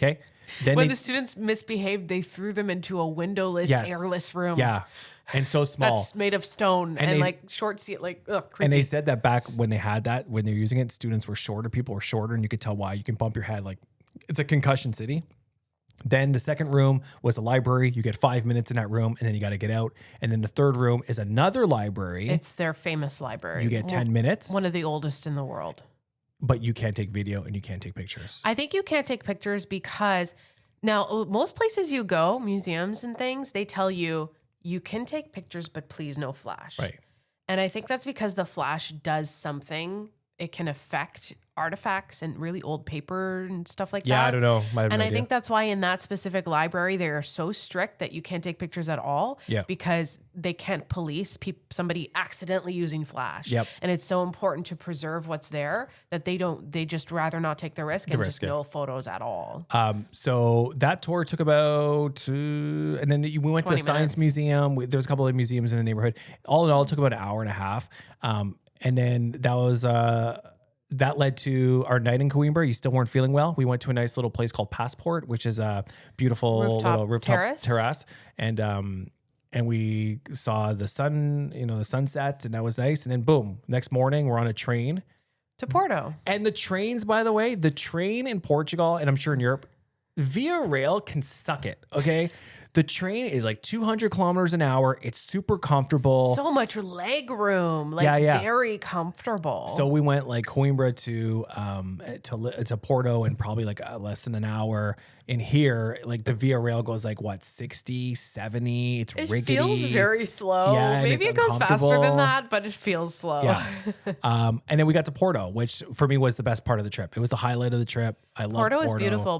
Okay. Then when the students misbehaved, they threw them into a windowless, airless room. Yeah. And so small. That's made of stone and they- like short seat, like creepy. And they said that back when they had that, when they're using it, students were shorter, people were shorter, and you could tell why. You can bump your head. Like it's a concussion city. Then the second room was a library. You get 5 minutes in that room, and then you got to get out. And then the third room is another library. It's their famous library. You get 10 minutes, One of the oldest in the world. but you can't take video and you can't take pictures. I think you can't take pictures because now most places you go, museums and things, they tell you you can take pictures, but please no flash. Right. And I think that's because the flash does something. It can affect artifacts and really old paper and stuff like that. Yeah, I don't know. And I think that's why in that specific library, they are so strict that you can't take pictures at all because they can't police somebody accidentally using flash. Yep. And it's so important to preserve what's there that they just rather not take the risk and just no photos at all. So that tour took about, and then we went to the Science Museum. There's a couple of museums in the neighborhood. All in all, it took about an hour and a half. And then that was, that led to our night in Coimbra. You still weren't feeling well. We went to a nice little place called Passport, which is a beautiful little rooftop terrace. And we saw the sun, the sunset, and that was nice. And then boom, next morning we're on a train To Porto. And the trains, by the way, the train in Portugal, and I'm sure in Europe, Via Rail can suck it. Okay. The train is like 200 kilometers an hour. It's super comfortable. So much leg room. Like very comfortable. So we went like Coimbra to Porto in probably like less than an hour. In here, like the Via Rail goes like what, 60, 70. It's rickety. It feels very slow. Yeah, Maybe it goes faster than that, but it feels slow. Yeah. And then we got to Porto, which for me was the best part of the trip. It was the highlight of the trip. I love Porto. Porto is beautiful.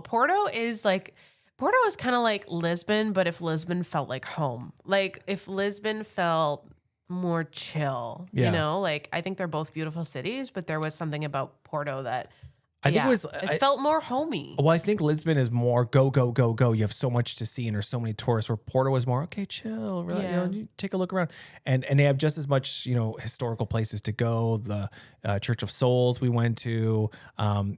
Porto is kind of like Lisbon, but if Lisbon felt like home. Like if Lisbon felt more chill, like I think they're both beautiful cities, but there was something about Porto that I think it was. It felt more homey. Well, I think Lisbon is more go, go, go, go. You have so much to see and there's so many tourists. Where Porto was more, okay, chill, relax, you take a look around. And they have just as much, historical places to go. The Church of Souls we went to, what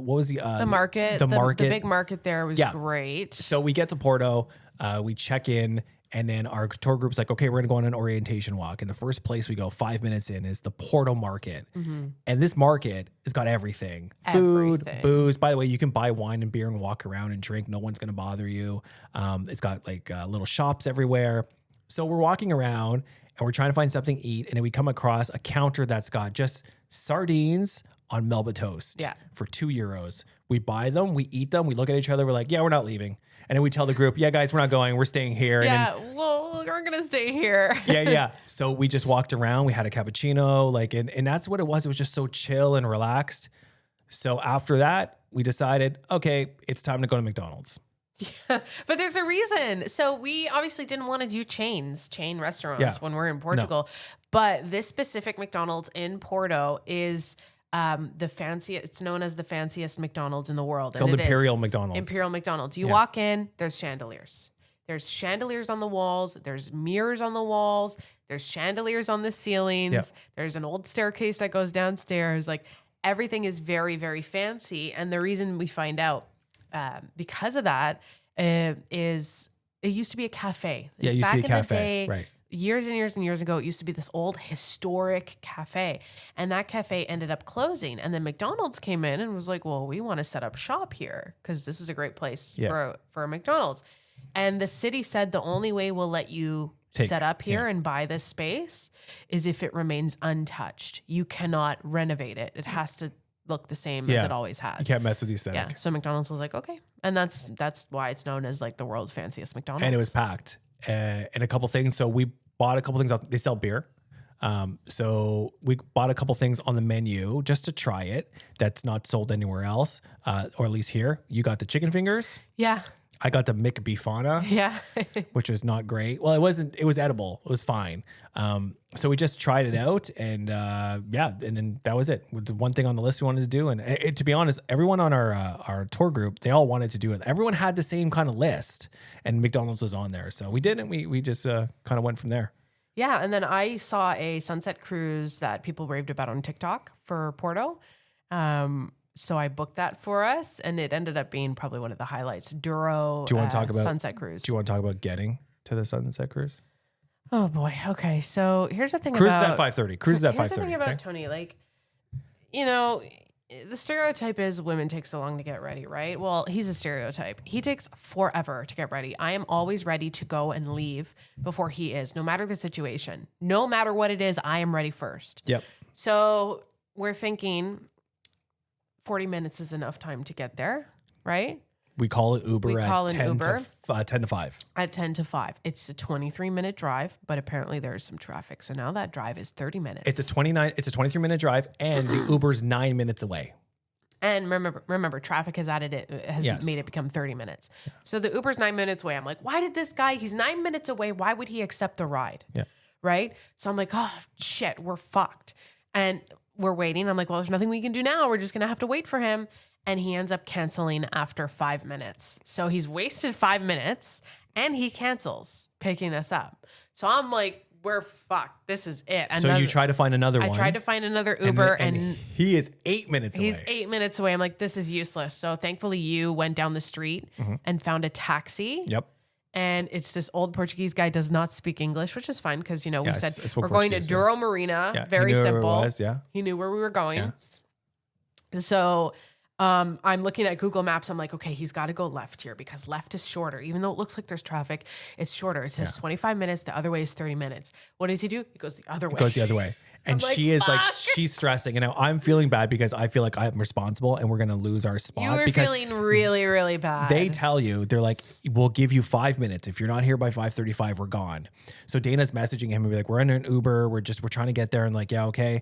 was the market? The market. The big market there was great. So we get to Porto, we check in. And then our tour group's like, okay, we're going to go on an orientation walk. And the first place we go 5 minutes in is the Porto Market. And this market has got everything. Food, booze. By the way, you can buy wine and beer and walk around and drink. No one's going to bother you. It's got like little shops everywhere. So we're walking around and we're trying to find something to eat. And then we come across a counter that's got just sardines on Melba toast for €2. We buy them, we eat them, we look at each other, we're like, yeah, we're not leaving. And then we tell the group, yeah, guys, we're not going. We're staying here. Well, we're going to stay here. Yeah. So we just walked around. We had a cappuccino, and that's what it was. It was just so chill and relaxed. So after that, we decided, okay, it's time to go to McDonald's. Yeah, but there's a reason. So we obviously didn't want to do chain restaurants when we're in Portugal. No. But this specific McDonald's in Porto is... the fanciest, it's known as the fanciest McDonald's in the world. It's called Imperial McDonald's. Imperial McDonald's. You walk in, there's chandeliers. There's chandeliers on the walls. There's mirrors on the walls. There's chandeliers on the ceilings. Yep. There's an old staircase that goes downstairs. Like everything is very, very fancy. And the reason we find out because of that is it used to be a cafe. Yeah, it used to be a cafe. Right. Years and years and years ago, it used to be this old historic cafe, and that cafe ended up closing. And then McDonald's came in and was like, well, we want to set up shop here because this is a great place for a McDonald's. And the city said the only way we'll let you set up here and buy this space is if it remains untouched. You cannot renovate it. It has to look the same as it always has. You can't mess with the aesthetic. Yeah. So McDonald's was like, okay. And that's why it's known as like the world's fanciest McDonald's. And it was packed. And a couple things. So we bought a couple things. They sell beer. So we bought a couple things on the menu just to try it. That's not sold anywhere else, or at least here. You got the chicken fingers. Yeah. I got the McBeefana. Yeah. which was not great. Well, it wasn't. It was edible. It was fine. So we just tried it out, and and then that was it. It was the one thing on the list we wanted to do. And to be honest, everyone on our tour group, they all wanted to do it. Everyone had the same kind of list, and McDonald's was on there. So we did, and we just kind of went from there. Yeah, and then I saw a sunset cruise that people raved about on TikTok for Porto. So I booked that for us, and it ended up being probably one of the highlights. Douro. Do you want to talk about sunset cruise? Do you want to talk about getting to the sunset cruise? Oh boy. Okay. So here's the thing cruise about at 5:30. Cruise at 5:30. Here's the thing about Tony. Like, the stereotype is women take so long to get ready, right? Well, he's a stereotype. He takes forever to get ready. I am always ready to go and leave before he is, no matter the situation. No matter what it is, I am ready first. Yep. So we're thinking 40 minutes is enough time to get there, right? We call it Uber at 10 to 5. At 10 to 5. It's a 23-minute drive, but apparently there's some traffic. So now that drive is 30 minutes. It's a 23-minute drive, and the Uber's 9 minutes away. And remember, traffic has made it become 30 minutes. Yeah. So the Uber's 9 minutes away. I'm like, why did this guy, he's 9 minutes away. Why would he accept the ride? Yeah. Right? So I'm like, oh, shit, we're fucked. And we're waiting. I'm like, well, there's nothing we can do now. We're just going to have to wait for him. And he ends up canceling after 5 minutes. So he's wasted 5 minutes and he cancels picking us up. So I'm like, we're fucked. This is it. And so you try to find another one. I tried to find another Uber and he is 8 minutes away. He's 8 minutes away. I'm like, this is useless. So thankfully you went down the street and found a taxi. Yep. And it's this old Portuguese guy, does not speak English, which is fine because, we said we're going to Douro Marina. Yeah. Very simple. He knew where we were going. Yeah. So I'm looking at Google Maps. I'm like, okay, he's got to go left here because left is shorter. Even though it looks like there's traffic, it's shorter. It says 25 minutes. The other way is 30 minutes. What does he do? He goes the other way. And she is like, she's stressing. And now I'm feeling bad because I feel like I'm responsible and we're going to lose our spot. You were feeling really, really bad. They tell you, they're like, we'll give you 5 minutes. If you're not here by 5:35, we're gone. So Dayna's messaging him and be like, we're in an Uber. We're trying to get there. And like, yeah, okay.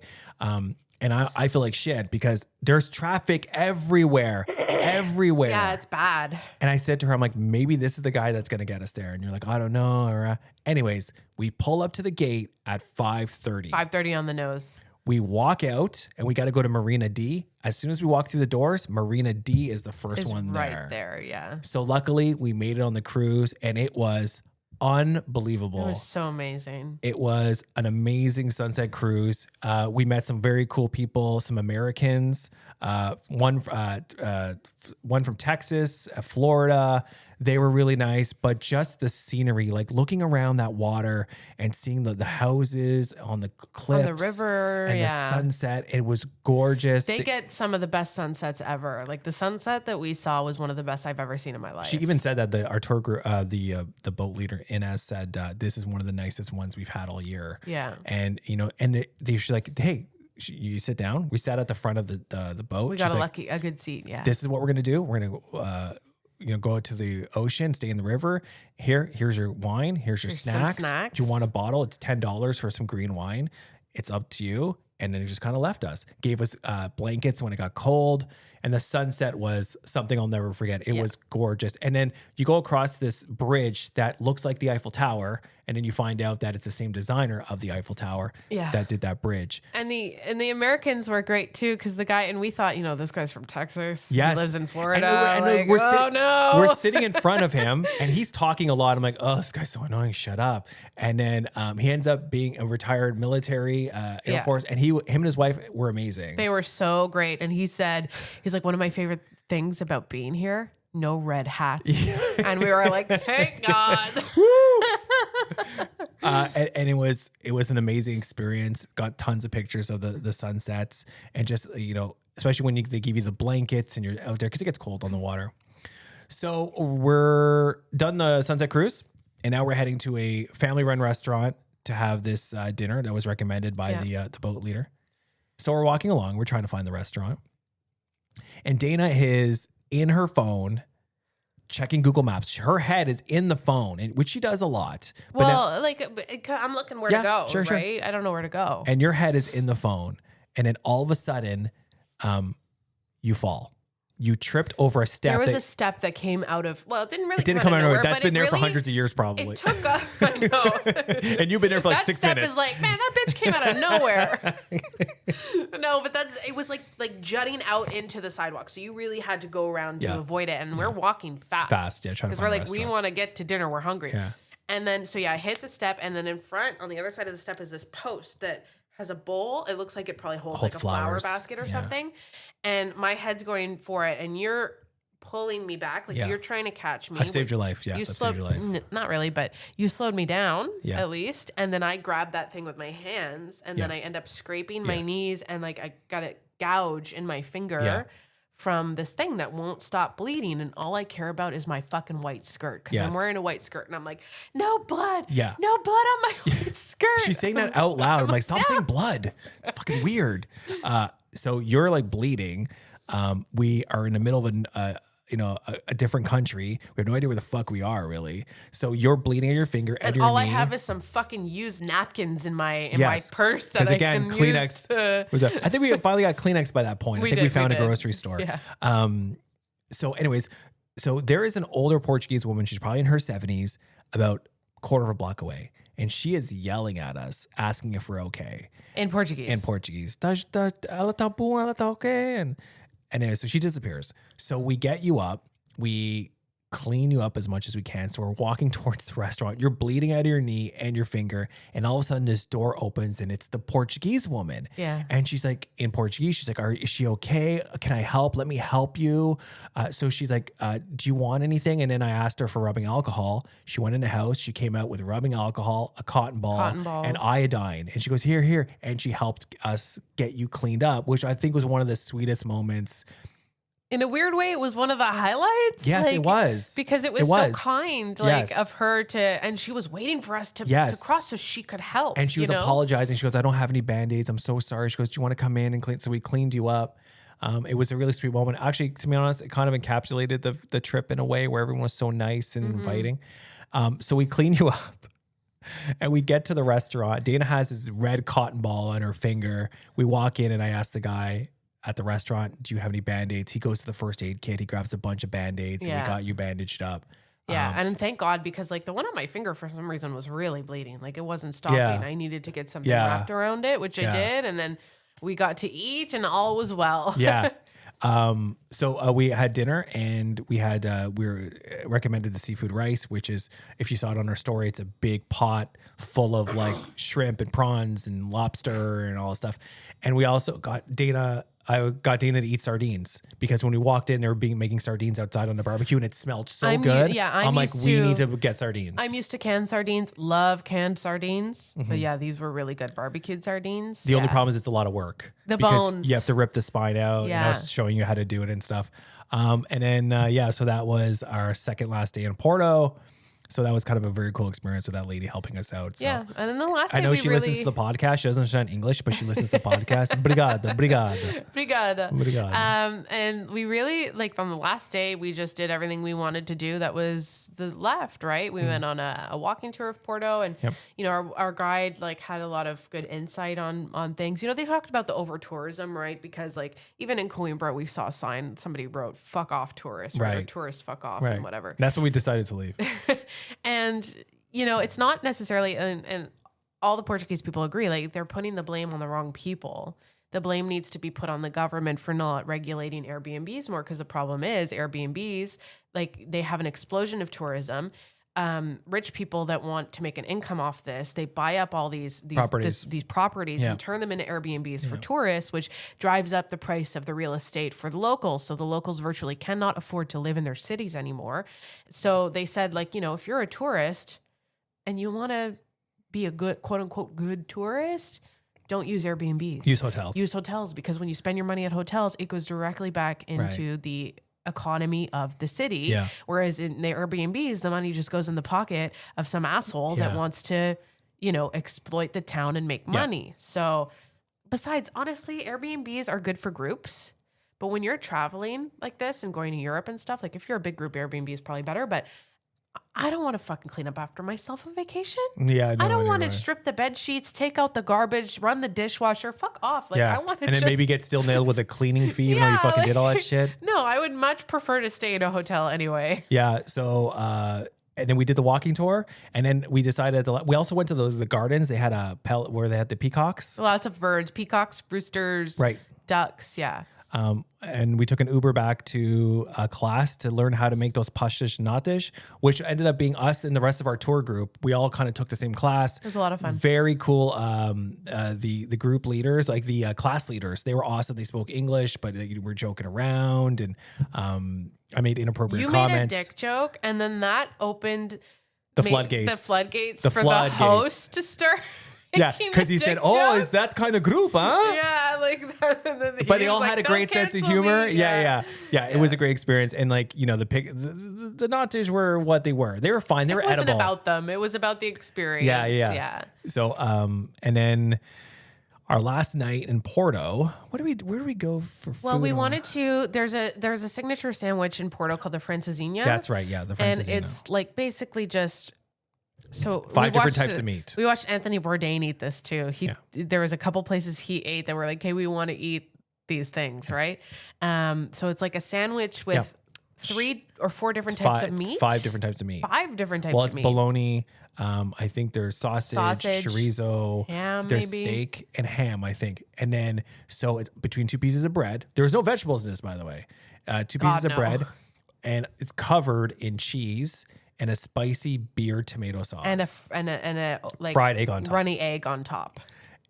And I feel like shit because there's traffic everywhere. Yeah, it's bad. And I said to her, I'm like, maybe this is the guy that's going to get us there. And you're like, I don't know. Anyways, we pull up to the gate at 5:30. 5:30 on the nose. We walk out and we got to go to Marina D. As soon as we walk through the doors, Marina D is the first one there. Right there, yeah. So luckily we made it on the cruise and it was unbelievable. It was so amazing. It was an amazing sunset cruise. We met some very cool people, some Americans, one from Texas, Florida. They were really nice, but just the scenery, like looking around that water and seeing the houses on the cliffs, on the river, and the sunset, it was gorgeous. They get some of the best sunsets ever. Like the sunset that we saw was one of the best I've ever seen in my life. She even said that our tour group, the boat leader Inez said, this is one of the nicest ones we've had all year. Yeah, and she's like, hey. You sit down. We sat at the front of the boat. We got a good seat. Yeah. This is what we're gonna do. We're gonna go out to the ocean, stay in the river. Here's your wine. Here's snacks. Some snacks. Do you want a bottle? It's $10 for some green wine. It's up to you. And then he just kind of left us. Gave us blankets when it got cold. And the sunset was something I'll never forget. It was gorgeous. And then you go across this bridge that looks like the Eiffel Tower, and then you find out that it's the same designer of the Eiffel Tower that did that bridge. And the Americans were great too, because the guy, and we thought, this guy's from Texas. Yes. He lives in Florida. And no. We're sitting in front of him and he's talking a lot. I'm like, oh, this guy's so annoying. Shut up. And then he ends up being a retired military Air Force. And him and his wife were amazing. They were so great. And he's like, one of my favorite things about being here, no red hats. And we were like, thank God. And it was an amazing experience. Got tons of pictures of the sunsets, and just, especially when they give you the blankets and you're out there, because it gets cold on the water. So we're done the sunset cruise, and now we're heading to a family-run restaurant to have this dinner that was recommended by the boat leader. So we're walking along. We're trying to find the restaurant. And Dayna is in her phone checking Google Maps. Her head is in the phone, which she does a lot. Well, I'm looking where to go, sure. right? I don't know where to go. And your head is in the phone. And then all of a sudden, you fall. You tripped over a step. There was a step that came out of, it didn't come out of nowhere. nowhere. That's been there for hundreds of years, probably. It took I know. And you've been there for 6 minutes. That step is like, man, that bitch came out of nowhere. No, but it was like jutting out into the sidewalk. So you really had to go around to avoid it. And we're walking fast. Trying to find because we're like, we want to get to dinner. We're hungry. Yeah. And then, I hit the step. And then in front, on the other side of the step, is this post that has a bowl. It looks like it probably holds like a flower basket or something. And my head's going for it. And you're pulling me back. Like you're trying to catch me. I've saved your life. Yes, I've saved your life. Not really, but you slowed me down at least. And then I grabbed that thing with my hands. And then I end up scraping my knees. And I got a gouge in my finger from this thing that won't stop bleeding. And all I care about is my fucking white skirt. Because I'm wearing a white skirt. And I'm like, no blood. Yeah. No blood on my white skirt. She's saying that out loud. I'm like, stop saying blood. It's fucking weird. So you're like bleeding. We are in the middle of a different country. We have no idea where the fuck we are, really. So you're bleeding on your finger and all knee. I have is some fucking used napkins in my purse that I can Kleenex, use. I think we finally got Kleenex by that point. I think we found a grocery store. Yeah. So anyways, there is an older Portuguese woman. She's probably in her 70s, about a quarter of a block away. And she is yelling at us, asking if we're okay. In Portuguese. Ela tá boa, ela tá okay. And anyway, so she disappears. So we get you up. We clean you up as much as we can. So we're walking towards the restaurant. You're bleeding out of your knee and your finger. And all of a sudden this door opens and it's the Portuguese woman. Yeah. And she's like, in Portuguese, she's like, is she okay? Can I help? Let me help you. So she's like, do you want anything? And then I asked her for rubbing alcohol. She went in the house. She came out with rubbing alcohol, a cotton ball, and iodine. And she goes, here. And she helped us get you cleaned up, which I think was one of the sweetest moments. In a weird way, it was one of the highlights. Yes, it was. Because it was so kind, of her to, and she was waiting for us to cross so she could help. And she was apologizing. She goes, I don't have any Band-Aids. I'm so sorry. She goes, do you want to come in and clean? So we cleaned you up. It was a really sweet moment. Actually, to be honest, it kind of encapsulated the trip in a way where everyone was so nice and inviting. So we clean you up. And we get to the restaurant. Dayna has this red cotton ball on her finger. We walk in and I ask the guy at the restaurant, do you have any Band-Aids? He goes to the first aid kit. He grabs a bunch of Band-Aids and we got you bandaged up. Yeah, and thank God, because like the one on my finger for some reason was really bleeding. Like it wasn't stopping. I needed to get something wrapped around it, which I did, and then we got to eat, and all was well. Yeah. So we had dinner, and we were recommended the seafood rice, which is, if you saw it on our story, it's a big pot full of like shrimp and prawns and lobster and all this stuff. And we also got I got Dayna to eat sardines, because when we walked in, they were making sardines outside on the barbecue, and it smelled so good. I'm like, we need to get sardines. I'm used to canned sardines. Love canned sardines. But yeah, these were really good barbecued sardines. The only problem is it's a lot of work. The bones. You have to rip the spine out. Yeah. And I was showing you how to do it and stuff. And then, so that was our second last day in Porto. So that was kind of a very cool experience with that lady helping us out. So. Yeah, and then the last day I know she listens to the podcast. She doesn't understand English, but she listens to the podcast. Obrigado. And we really, like, on the last day, we just did everything we wanted to do that was the left, right? We went on a walking tour of Porto, and you know, our guide like had a lot of good insight on things. You know, they talked about the over tourism, right? Because like even in Coimbra, we saw a sign, somebody wrote "fuck off tourists," right? Or tourists fuck off, and whatever. And that's when we decided to leave. And, you know, it's not necessarily, and all the Portuguese people agree, like they're putting the blame on the wrong people. The blame needs to be put on the government for not regulating Airbnbs more, because the problem is Airbnbs, like they have an explosion of tourism. Rich people that want to make an income off this, they buy up all these properties and turn them into Airbnbs for tourists, which drives up the price of the real estate for the locals. So the locals virtually cannot afford to live in their cities anymore. So they said, like, you know, if you're a tourist and you want to be a good, quote unquote, good tourist, don't use Airbnbs. Use hotels. Use hotels, because when you spend your money at hotels, it goes directly back into the economy of the city. Yeah. Whereas in the Airbnbs, the money just goes in the pocket of some asshole that wants to, you know, exploit the town and make money. So besides, honestly, Airbnbs are good for groups. But when you're traveling like this and going to Europe and stuff, like if you're a big group, Airbnb is probably better. But I don't want to fucking clean up after myself on vacation. Yeah, I don't want to strip the bed sheets, take out the garbage, run the dishwasher. Fuck off. Like I want to, and then maybe get still nailed with a cleaning fee, even though you fucking did all that shit. No, I would much prefer to stay in a hotel anyway. Yeah. So, and then we did the walking tour, and then we decided we also went to the gardens. They had a pellet where they had the peacocks. Lots of birds, peacocks, roosters, ducks. Yeah. And we took an Uber back to a class to learn how to make those pastas natas, which ended up being us and the rest of our tour group. We all kind of took the same class. It was a lot of fun. Very cool. The group leaders, like the class leaders, they were awesome. They spoke English, but they were joking around, and I made inappropriate comments. You made a dick joke, and then that opened the floodgates. The floodgates for the host to start. Yeah, because he said, "Oh, is that kind of group, huh?" Yeah, like that. And then but they all had a great sense of humor. Yeah. It was a great experience, and like, you know, the natas were what they were. They were fine. They were edible. It wasn't about them. It was about the experience. Yeah. So, and then our last night in Porto, where do we go for food? Well, we wanted to. There's a signature sandwich in Porto called the francesinha. That's right. Yeah, the francesinha. And it's like basically just. So 5 different types of meat. We watched Anthony Bourdain eat this too. There was a couple places he ate that were like, "Hey, we want to eat these things," right? So it's like a sandwich with 3 or 4 different types of meat. 5 different types of meat. 5 different types of meat. Well, it's bologna. I think there's sausage, chorizo, ham, there's maybe steak and ham, I think. And then so it's between 2 pieces of bread. There's no vegetables in this, by the way. 2 pieces of bread, and it's covered in cheese and a spicy beer tomato sauce and a like fried egg on top, runny egg on top.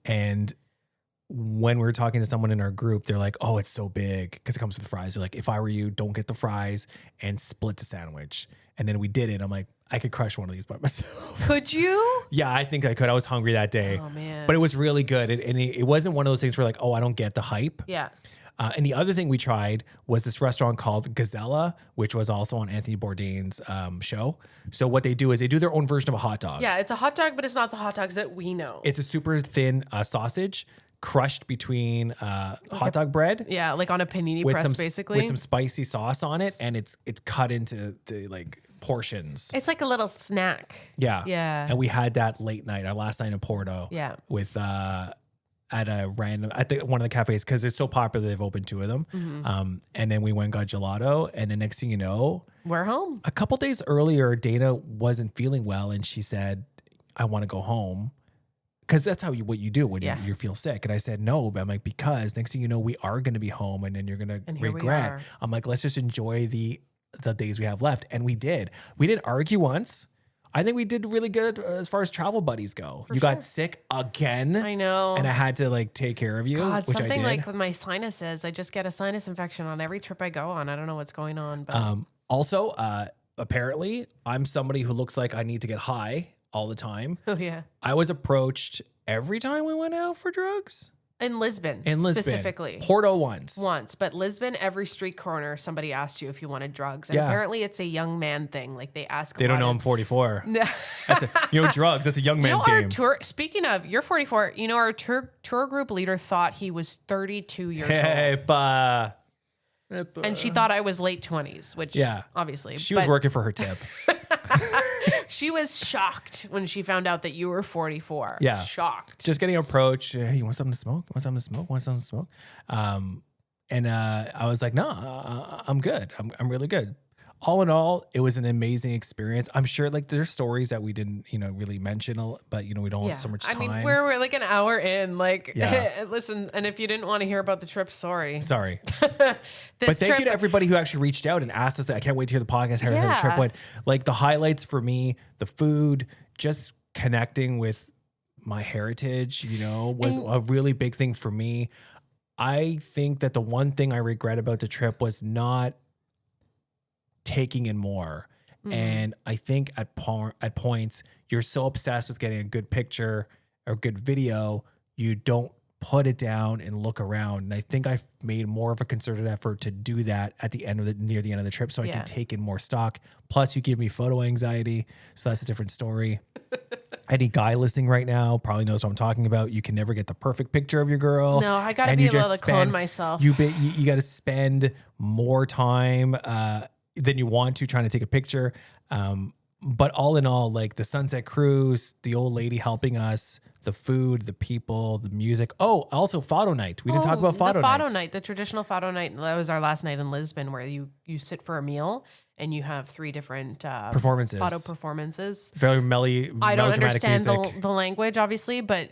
And when we were talking to someone in our group, they're like, "Oh, it's so big because it comes with fries." They're like, "If I were you, don't get the fries and split the sandwich." And then we did it. I'm like, I could crush one of these by myself. Could you? Yeah, I think I could. I was hungry that day. Oh man! But it was really good, and it wasn't one of those things where like, oh, I don't get the hype. Yeah. And the other thing we tried was this restaurant called Gazella, which was also on Anthony Bourdain's show. So what they do is they do their own version of a hot dog. Yeah, it's a hot dog, but it's not the hot dogs that we know. It's a super thin sausage crushed between hot dog bread. Yeah, like on a panini press, basically. With some spicy sauce on it, and it's cut into the like portions. It's like a little snack. Yeah. Yeah. And we had that late night, our last night in Porto. Yeah. With at a random one of the cafes because it's so popular they've opened 2 of them. And then we went and got gelato, and the next thing you know, We're home. a couple days earlier, Dayna wasn't feeling well, and she said, "I want to go home." Because that's what you do when you feel sick. And I said, no, but I'm like, because next thing you know, we are going to be home and then you're going to regret. I'm like, let's just enjoy the days we have left. And we did. We didn't argue once. I think we did really good as far as travel buddies go. You got sick again. I know. And I had to like take care of you, God, which I something did. like with my sinuses, I just get a sinus infection on every trip I go on. I don't know what's going on. But Also, apparently, I'm somebody who looks like I need to get high all the time. oh yeah, I was approached every time we went out for drugs. in Lisbon, specifically. Porto once, but Lisbon, every street corner, somebody asked you if you wanted drugs, and Yeah. apparently it's a young man thing. Like they ask. They don't know I'm 44. Drugs. That's a young man's our game. tour. Speaking of, you're 44. You know, our tour group leader thought he was 32 years old, and she thought I was late 20s. Which, obviously, she was working for her tip. She was shocked when she found out that you were 44. Yeah. Shocked. Just getting approached. Hey, you want something to smoke? Want something to smoke? Want something to smoke? And I was like, no, I'm good. I'm really good. All in all, it was an amazing experience. I'm sure like there's stories that we didn't, really mention, but we don't have so much time. I mean, we're like an hour in, listen, and if you didn't want to hear about the trip, sorry. But thank you to everybody who actually reached out and asked us that. I can't wait to hear the podcast, how the trip went. Like the highlights for me, the food, just connecting with my heritage, was a really big thing for me. I think that the one thing I regret about the trip was not taking in more. And I think at points, you're so obsessed with getting a good picture or good video, you don't put it down and look around. And I think I've made more of a concerted effort to do that near the end of the trip so I can take in more stock. Plus, you give me photo anxiety, so that's a different story. Any guy listening right now probably knows what I'm talking about. You can never get the perfect picture of your girl. No, I got to be able to clone myself. You got to spend more time than you want to trying to take a picture. But all in all, like the sunset cruise, the old lady helping us, the food, the people, the music. Oh, also Fado night. We didn't talk about Fado night. The Fado night, the traditional Fado night. That was our last night in Lisbon, where you sit for a meal and you have 3 different performances. Fado performances. Very I don't understand the language, obviously, but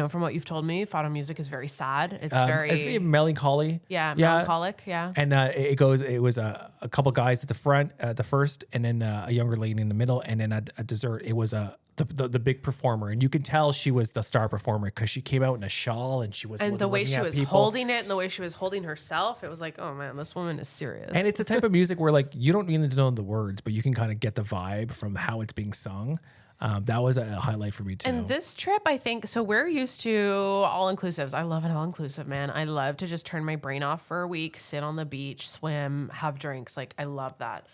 from what you've told me, Fado music is very sad. It's very melancholy. Yeah, melancholic. Yeah. And it was a couple guys at the front, the first, and then a younger lady in the middle, and then at dessert, it was the big performer, and you can tell she was the star performer because she came out in a shawl and she was the way she was holding it and the way she was holding herself, it was like, oh man, this woman is serious. And it's a type of music where like you don't need to know the words, but you can kind of get the vibe from how it's being sung. That was a highlight for me too. And this trip, I think, so we're used to all inclusives. I love an all inclusive, man. I love to just turn my brain off for a week, sit on the beach, swim, have drinks. Like I love that.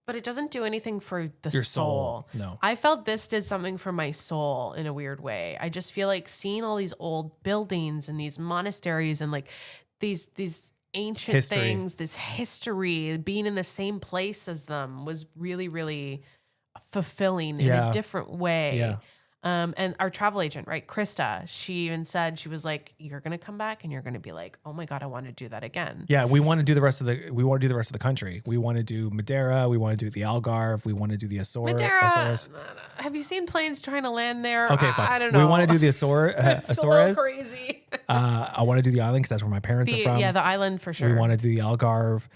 But it doesn't do anything for your soul. No. I felt this did something for my soul in a weird way. I just feel like seeing all these old buildings and these monasteries and like these ancient things, this history, being in the same place as them was really, really fulfilling in a different way. Yeah. And our travel agent, right, Krista, she even said, she was like, you're going to come back and you're going to be like, oh my God, I want to do that again. Yeah. We want to do the rest of the country. We want to do Madeira. We want to do the Algarve. We want to do the Azores. Madeira. Have you seen planes trying to land there? Okay, fine. I don't know. We want to do the Azores. It's a little crazy. I want to do the island because that's where my parents are from. Yeah, the island for sure. We want to do the Algarve.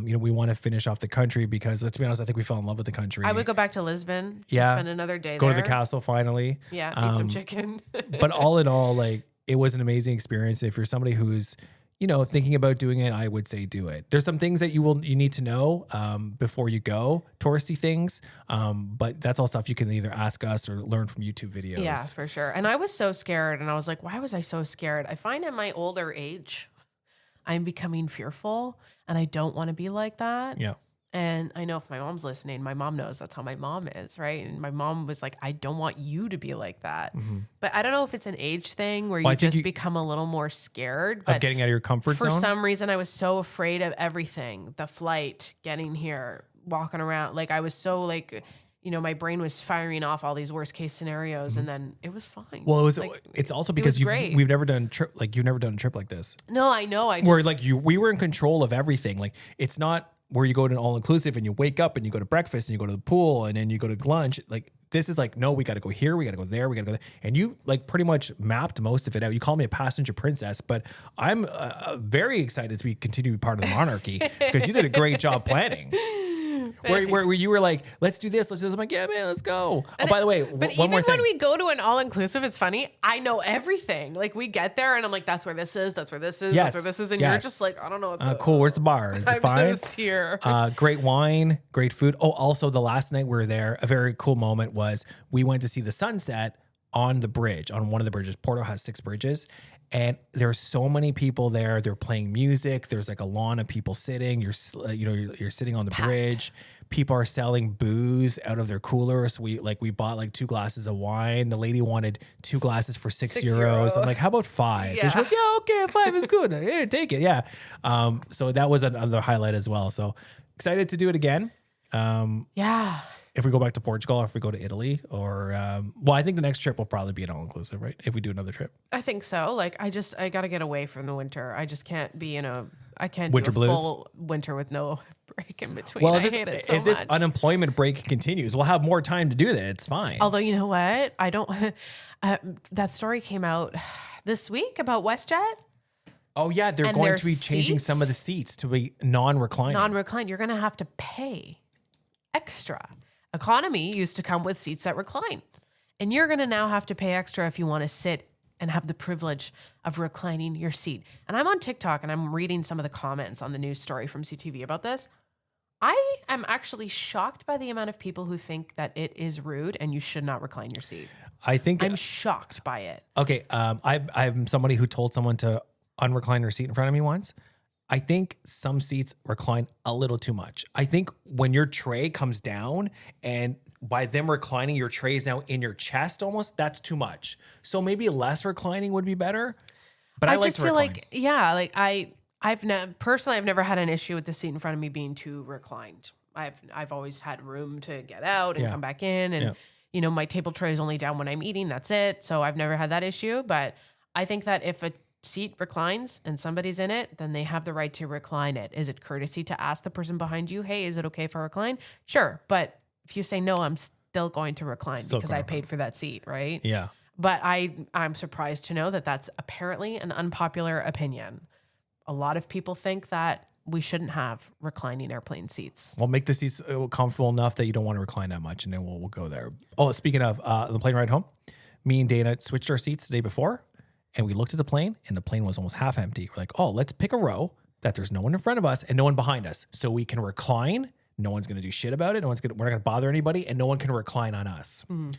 We want to finish off the country because let's be honest, I think we fell in love with the country. I would go back to Lisbon. Just spend another day go there. to the castle finally. Yeah, eat some chicken. But all in all, like it was an amazing experience. If you're somebody who's, thinking about doing it, I would say do it. There's some things that you need to know before you go, touristy things. But that's all stuff you can either ask us or learn from YouTube videos. Yeah, for sure. And I was so scared, and I was like, why was I so scared? I find at my older age, I'm becoming fearful, and I don't want to be like that. Yeah. And I know if my mom's listening, my mom knows that's how my mom is, right? And my mom was like, I don't want you to be like that. Mm-hmm. But I don't know if it's an age thing where you just become a little more scared. Of getting out of your comfort zone? For some reason, I was so afraid of everything. The flight, getting here, walking around. Like I was so like, my brain was firing off all these worst case scenarios, and then it was fine. Well, it's also because we've never done a trip like you've never done a trip like this. No, I know. Where like we were in control of everything. Like it's not where you go to an all inclusive and you wake up and you go to breakfast and you go to the pool and then you go to lunch. Like this is like, no, we got to go here, we got to go there, we got to go there. And you like pretty much mapped most of it out. You call me a passenger princess, but I'm very excited to continue to be part of the monarchy because you did a great job planning. Where you were like, let's do this, let's do this. I'm like, yeah, man, let's go. Oh, by the way, but one more even thing. when we go to an all-inclusive, it's funny. I know everything. Like we get there and I'm like, that's where this is, that's where this is, that's where this is. And you're just like, I don't know. Cool. Where's the bar? Is it fine? I'm just here. Great wine, great food. Oh, also the last night we were there, a very cool moment was we went to see the sunset on the bridge, on one of the bridges. Porto has 6 bridges. And there's so many people there. They're playing music. There's like a lawn of people sitting. You're sitting on the bridge. People are selling booze out of their coolers. So we bought like 2 glasses of wine. The lady wanted 2 glasses for 6 euros. I'm like, how about 5? Yeah. And she goes, yeah, okay, 5 is good. Yeah, take it. Yeah. So that was another highlight as well. So excited to do it again. Yeah. If we go back to Portugal, or if we go to Italy, or I think the next trip will probably be an all-inclusive, right? If we do another trip, I think so. Like I got to get away from the winter. I just can't be I can't winter do a blues. Full winter with no break in between. Well, I hate it so if this much. unemployment break continues, we'll have more time to do that. It's fine. Although you know what, I don't. That story came out this week about WestJet. Oh yeah, they're And going their to be changing some of the seats to be non-reclining. Non-recline. You're going to have to pay extra. Economy used to come with seats that recline. And you're going to now have to pay extra if you want to sit and have the privilege of reclining your seat. And I'm on TikTok and I'm reading some of the comments on the news story from CTV about this. I am actually shocked by the amount of people who think that it is rude and you should not recline your seat. I'm shocked by it. Okay, I'm somebody who told someone to unrecline their seat in front of me once. I think some seats recline a little too much. I think when your tray comes down and by them reclining, your tray is now in your chest almost, that's too much. So maybe less reclining would be better. But I like just to feel recline. like, yeah, like I've never had an issue with the seat in front of me being too reclined. I've always had room to get out and come back in. And, my table tray is only down when I'm eating. That's it. So I've never had that issue. But I think that if a seat reclines and somebody's in it, then they have the right to recline it. Is it courtesy to ask the person behind you, hey, is it okay if I recline? Sure. But if you say no, I'm still going to recline because I paid for that seat, right? Yeah. But I'm surprised to know that that's apparently an unpopular opinion. A lot of people think that we shouldn't have reclining airplane seats. Well, make the seats comfortable enough that you don't want to recline that much, and then we'll go there. Oh, speaking of the plane ride home, me and Dayna switched our seats the day before. And we looked at the plane and the plane was almost half empty. We're like, oh, let's pick a row that there's no one in front of us and no one behind us. So we can recline. No one's going to do shit about it. We're not going to bother anybody and no one can recline on us. Mm-hmm.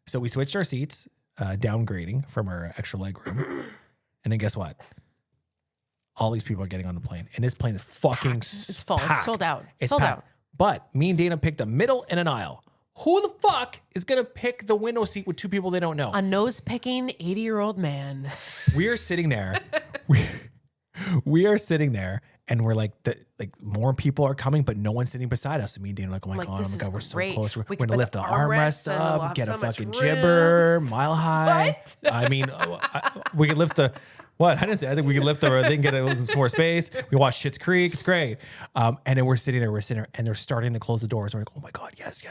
So we switched our seats, downgrading from our extra leg room. And then guess what? All these people are getting on the plane and this plane is fucking It's full. packed. It's sold out. It's sold packed. out. But me and Dayna picked a middle and an aisle. Who the fuck is going to pick the window seat with 2 people they don't know? A nose-picking 80-year-old man. We are sitting there. We are sitting there and we're like, more people are coming, but no one's sitting beside us. And me and Dayna are like, oh my God, we're so close. We're going to lift the armrest up, get a fucking jibber, mile high. What? I mean, we could lift the... What? I didn't say. I think we could lift the thing, get a little more space. We watch Schitt's Creek. It's great. And then we're sitting there, and they're starting to close the doors. We're like, oh my God, yes.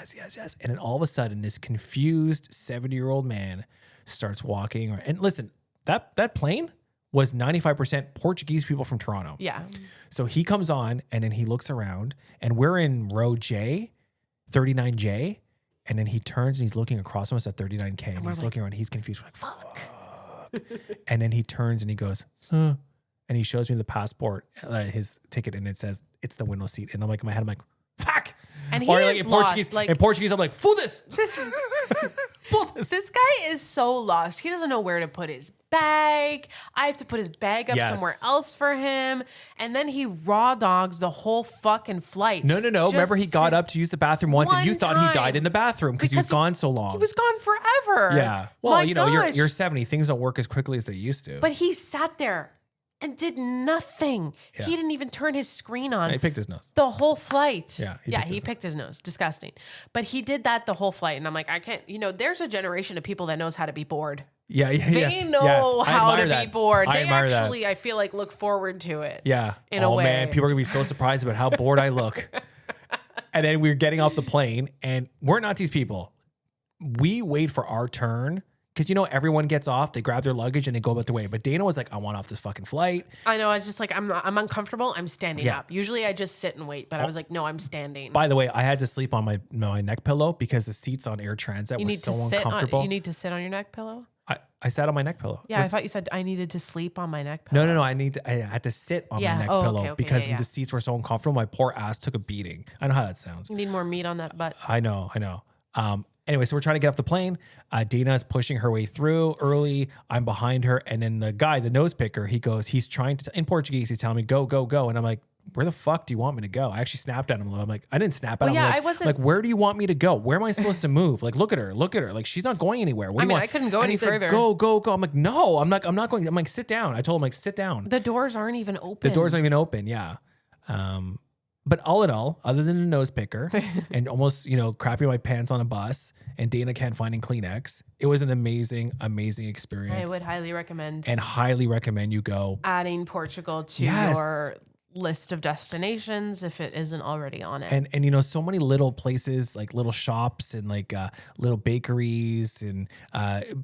And then all of a sudden, this confused 70-year-old man starts walking. And listen, that plane was 95% Portuguese people from Toronto. Yeah. So he comes on, and then he looks around, and we're in row J, 39J, and then he turns and he's looking across from us at 39K, and he's looking around. He's confused. We're like, fuck. And then he turns and he goes, huh? And he shows me the passport, his ticket, and it says it's the window seat. And I'm like, in my head, I'm like, fuck. And he is lost. In Portuguese, I'm like, foda-se. This guy is so lost. He doesn't know where to put his bag. I have to put his bag up somewhere else for him. And then he raw dogs the whole fucking flight. No. Remember, he got up to use the bathroom once and you thought he died in the bathroom because he was gone so long. He was gone forever. Yeah. Well, you're 70. Things don't work as quickly as they used to. But he sat there and did nothing. Yeah. He didn't even turn his screen on. He picked his nose. The whole flight. Yeah, he picked his nose. Disgusting. But he did that the whole flight. And I'm like, I can't, there's a generation of people that knows how to be bored. Yeah. They know how to be bored. They actually, I feel like, look forward to it. Yeah. In a way. Oh man, people are gonna be so surprised about how bored I look. And then we were getting off the plane, and we're not these people. We wait for our turn. Because, everyone gets off, they grab their luggage and they go about their way. But Dayna was like, I want off this fucking flight. I know. I was just like, I'm uncomfortable. I'm standing up. Usually I just sit and wait. But I was like, no, I'm standing. By the way, I had to sleep on my neck pillow because the seats on Air Transat were so uncomfortable. You need to sit on your neck pillow? I sat on my neck pillow. Yeah, I thought you said I needed to sleep on my neck pillow. No. I had to sit on my neck pillow because the seats were so uncomfortable. My poor ass took a beating. I know how that sounds. You need more meat on that butt. I know. Anyway, so we're trying to get off the plane. Dayna is pushing her way through early. I'm behind her. And then the guy, the nose picker, he's trying to, in Portuguese, he's telling me, go, go, go. And I'm like, where the fuck do you want me to go? I actually snapped at him. I'm like, I didn't snap at him. Yeah, like, I wasn't. Like, where do you want me to go? Where am I supposed to move? Like, look at her. Like, she's not going anywhere. What do you want? I couldn't go any further. Like, go, go, go. I'm like, no, I'm not going. I'm like, sit down. I told him, like, sit down. The doors aren't even open. The doors aren't even open. Yeah. But all in all, other than the nose picker and almost, crapping my pants on a bus and Dayna can't find Kleenex, it was an amazing, amazing experience. I would highly recommend. And highly recommend you go. Adding Portugal to your list of destinations if it isn't already on it. And so many little places, like little shops and like little bakeries, and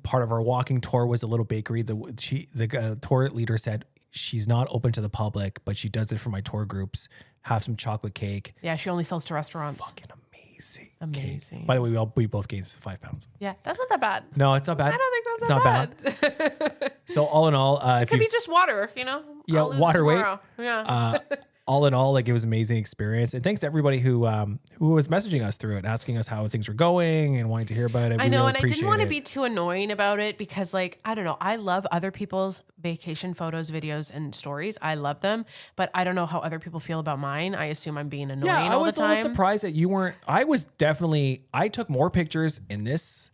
part of our walking tour was a little bakery. The tour leader said she's not open to the public, but she does it for my tour groups. Have some chocolate cake. Yeah, she only sells to restaurants. Fucking amazing. Amazing. Cake. By the way, we both gained 5 pounds. Yeah, that's not that bad. No, it's not bad. I don't think that's not bad. So all in all, it could be just water, Yeah, water weight. Yeah. All in all, like, it was an amazing experience. And thanks to everybody who was messaging us through it, asking us how things were going and wanting to hear about it. I know, and I didn't want to be too annoying about it because, like, I don't know. I love other people's vacation photos, videos, and stories. I love them, but I don't know how other people feel about mine. I assume I'm being annoying all the time. Yeah, I was a little surprised that you weren't. I took more pictures in this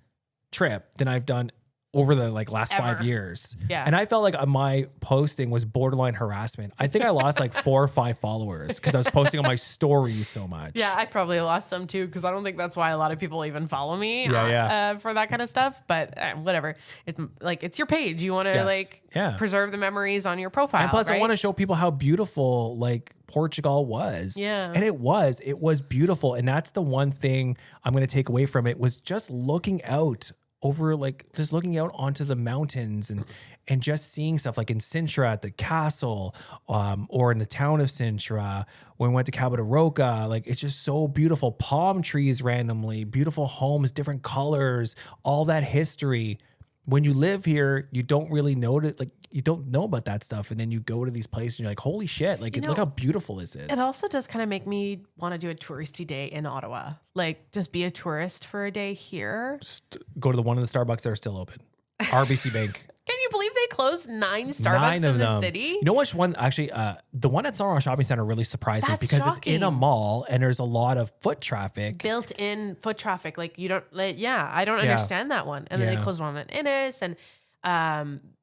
trip than I've done over the last 5 years. Yeah. And I felt like my posting was borderline harassment. I think I lost like 4 or 5 followers because I was posting on my stories so much. Yeah, I probably lost some too because I don't think that's why a lot of people even follow me for that kind of stuff. But whatever. It's like, it's your page. You want to preserve the memories on your profile. And plus, right? I want to show people how beautiful Portugal was. Yeah. And it was beautiful. And that's the one thing I'm going to take away from it was just looking out over, just looking out onto the mountains and just seeing stuff like in Sintra at the castle, or in the town of Sintra when we went to Cabo de Roca. It's just so beautiful. Palm trees randomly, beautiful homes, different colors, all that history. When you live here, you don't really know it. You don't know about that stuff. And then you go to these places and you're like, holy shit, look how beautiful this is. It also does kind of make me want to do a touristy day in Ottawa. Just be a tourist for a day here. Go to the one of the Starbucks that are still open. RBC Bank. Can you believe they closed 9 Starbucks in the city? You know which one? Actually, the one at Sunrise Shopping Center really surprised me because it's in a mall and there's a lot of foot traffic. Built-in foot traffic. I don't understand that one. And then they closed one at Innis, and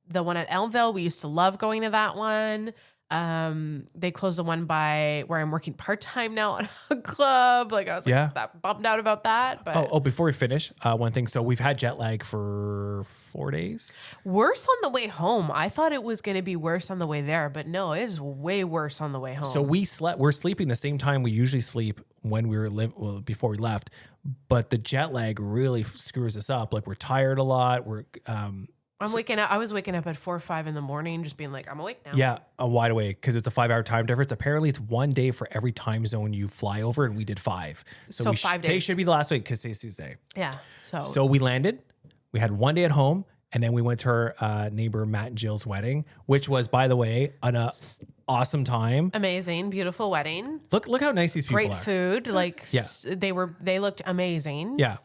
the one at Elmville. We used to love going to that one. They closed the one by where I'm working part-time now at a club. I was that bummed out about that. But before we finish, one thing. So we've had jet lag for 4 days. Worse on the way home. I thought it was going to be worse on the way there, but no, it is way worse on the way home. So we're sleeping the same time we usually sleep when we were before we left, but the jet lag really screws us up. We're tired a lot. waking up. I was waking up at 4 or 5 in the morning, just being like, I'm awake now. Yeah, I'm wide awake because it's a 5-hour time difference. Apparently, it's 1 day for every time zone you fly over, and we did 5. So 5 days. Today should be the last week because Stacey's day. Yeah. So we landed. We had 1 day at home, and then we went to our neighbor Matt and Jill's wedding, which was, by the way, an awesome time. Amazing, beautiful wedding. Look how nice these people are. Great food. They looked amazing. Yeah,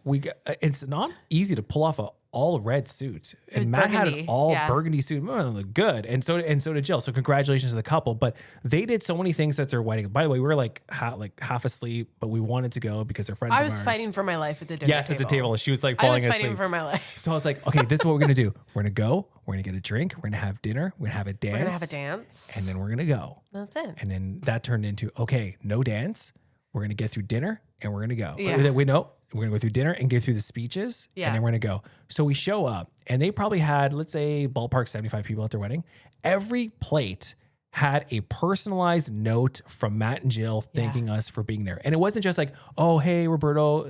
it's not easy to pull off all red suit, was and Matt had burgundy, an all yeah. burgundy suit. Man, it looked good, and so did Jill. So congratulations to the couple. But they did so many things at their wedding. By the way, we were like half asleep, but we wanted to go because they're friends. I of was ours. fighting for my life at the dinner Yes, table. at the table. She was like I falling was asleep. fighting for my life. So I was like, okay, this is what we're gonna do. We're gonna go. We're gonna get a drink. We're gonna have dinner. We're gonna have a dance. We're gonna have a dance, and then we're gonna go. that's it. And then that turned into, okay, no dance. We're gonna get through dinner and we're gonna go. Yeah. We know we're gonna go through dinner and get through the speeches. Yeah. And then we're gonna go. So we show up and they probably had, let's say, ballpark 75 people at their wedding. Every plate had a personalized note from Matt and Jill thanking us for being there. And it wasn't just like, oh, hey, Roberto,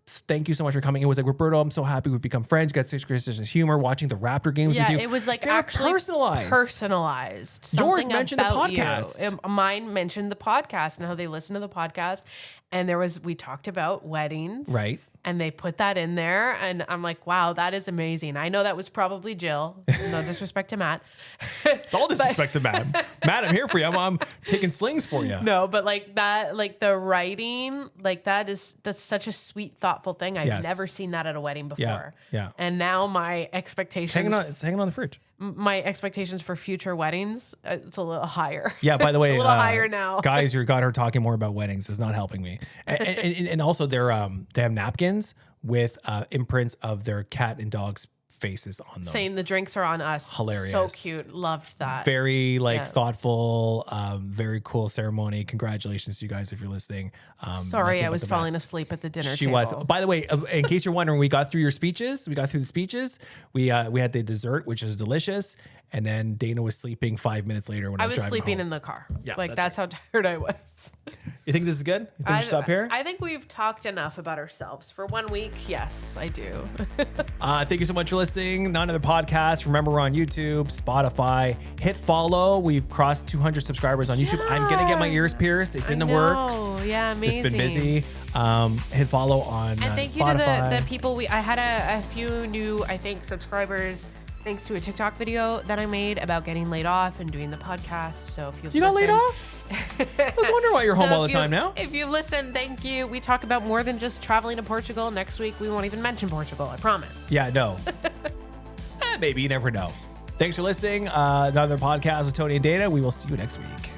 thank you so much for coming. It was like, Roberto, I'm so happy we've become friends. You got such great sense of humor watching the Raptor games with you. It was like They were actually personalized. Yours Something mentioned the about you. podcast. Mine mentioned the podcast and how they listen to the podcast. And we talked about weddings. Right. And they put that in there. And I'm like, wow, that is amazing. I know that was probably Jill. No disrespect to Matt. It's all disrespect to Matt. Matt, I'm here for you. I'm taking slings for you. No, but like that, like the writing, like that's such a sweet, thoughtful thing. I've Yes. never seen that at a wedding before. Yeah. And now my expectations, It's hanging on the fridge. my expectations for future weddings, it's a little higher. Yeah, by the way, a little higher now. Guys, you got her talking more about weddings is not helping me. And also they have napkins with imprints of their cat and dog's faces on them. Saying the drinks are on us. Hilarious. So cute. Loved that. Very Yeah. thoughtful, very cool ceremony. Congratulations to you guys if you're listening. Sorry, nothing I but was the falling best. asleep at the dinner She table. was. By the way, in case you're wondering, we got through your speeches. We got through the speeches. We had the dessert, which is delicious. And then Dayna was sleeping 5 minutes later when I I was was driving sleeping home. in the car. Yeah, like that's that's how tired I was. You think this is good? You think we should stop here? I think we've talked enough about ourselves for 1 week. Yes, I do. Thank you so much for listening. None other podcast. Remember, we're on YouTube, Spotify. Hit follow. We've crossed 200 subscribers on YouTube. I'm gonna get my ears pierced. It's in the works. Yeah, amazing. Just been busy. Hit follow on And thank Spotify. you to the people. I had a few new, I think, subscribers thanks to a TikTok video that I made about getting laid off and doing the podcast. So if You got laid off? I was wondering why you're home all the time now. If you listen, thank you. We talk about more than just traveling to Portugal. Next week, we won't even mention Portugal. I promise. Yeah, no. Maybe, you never know. Thanks for listening. Another podcast with Tony and Dayna. We will see you next week.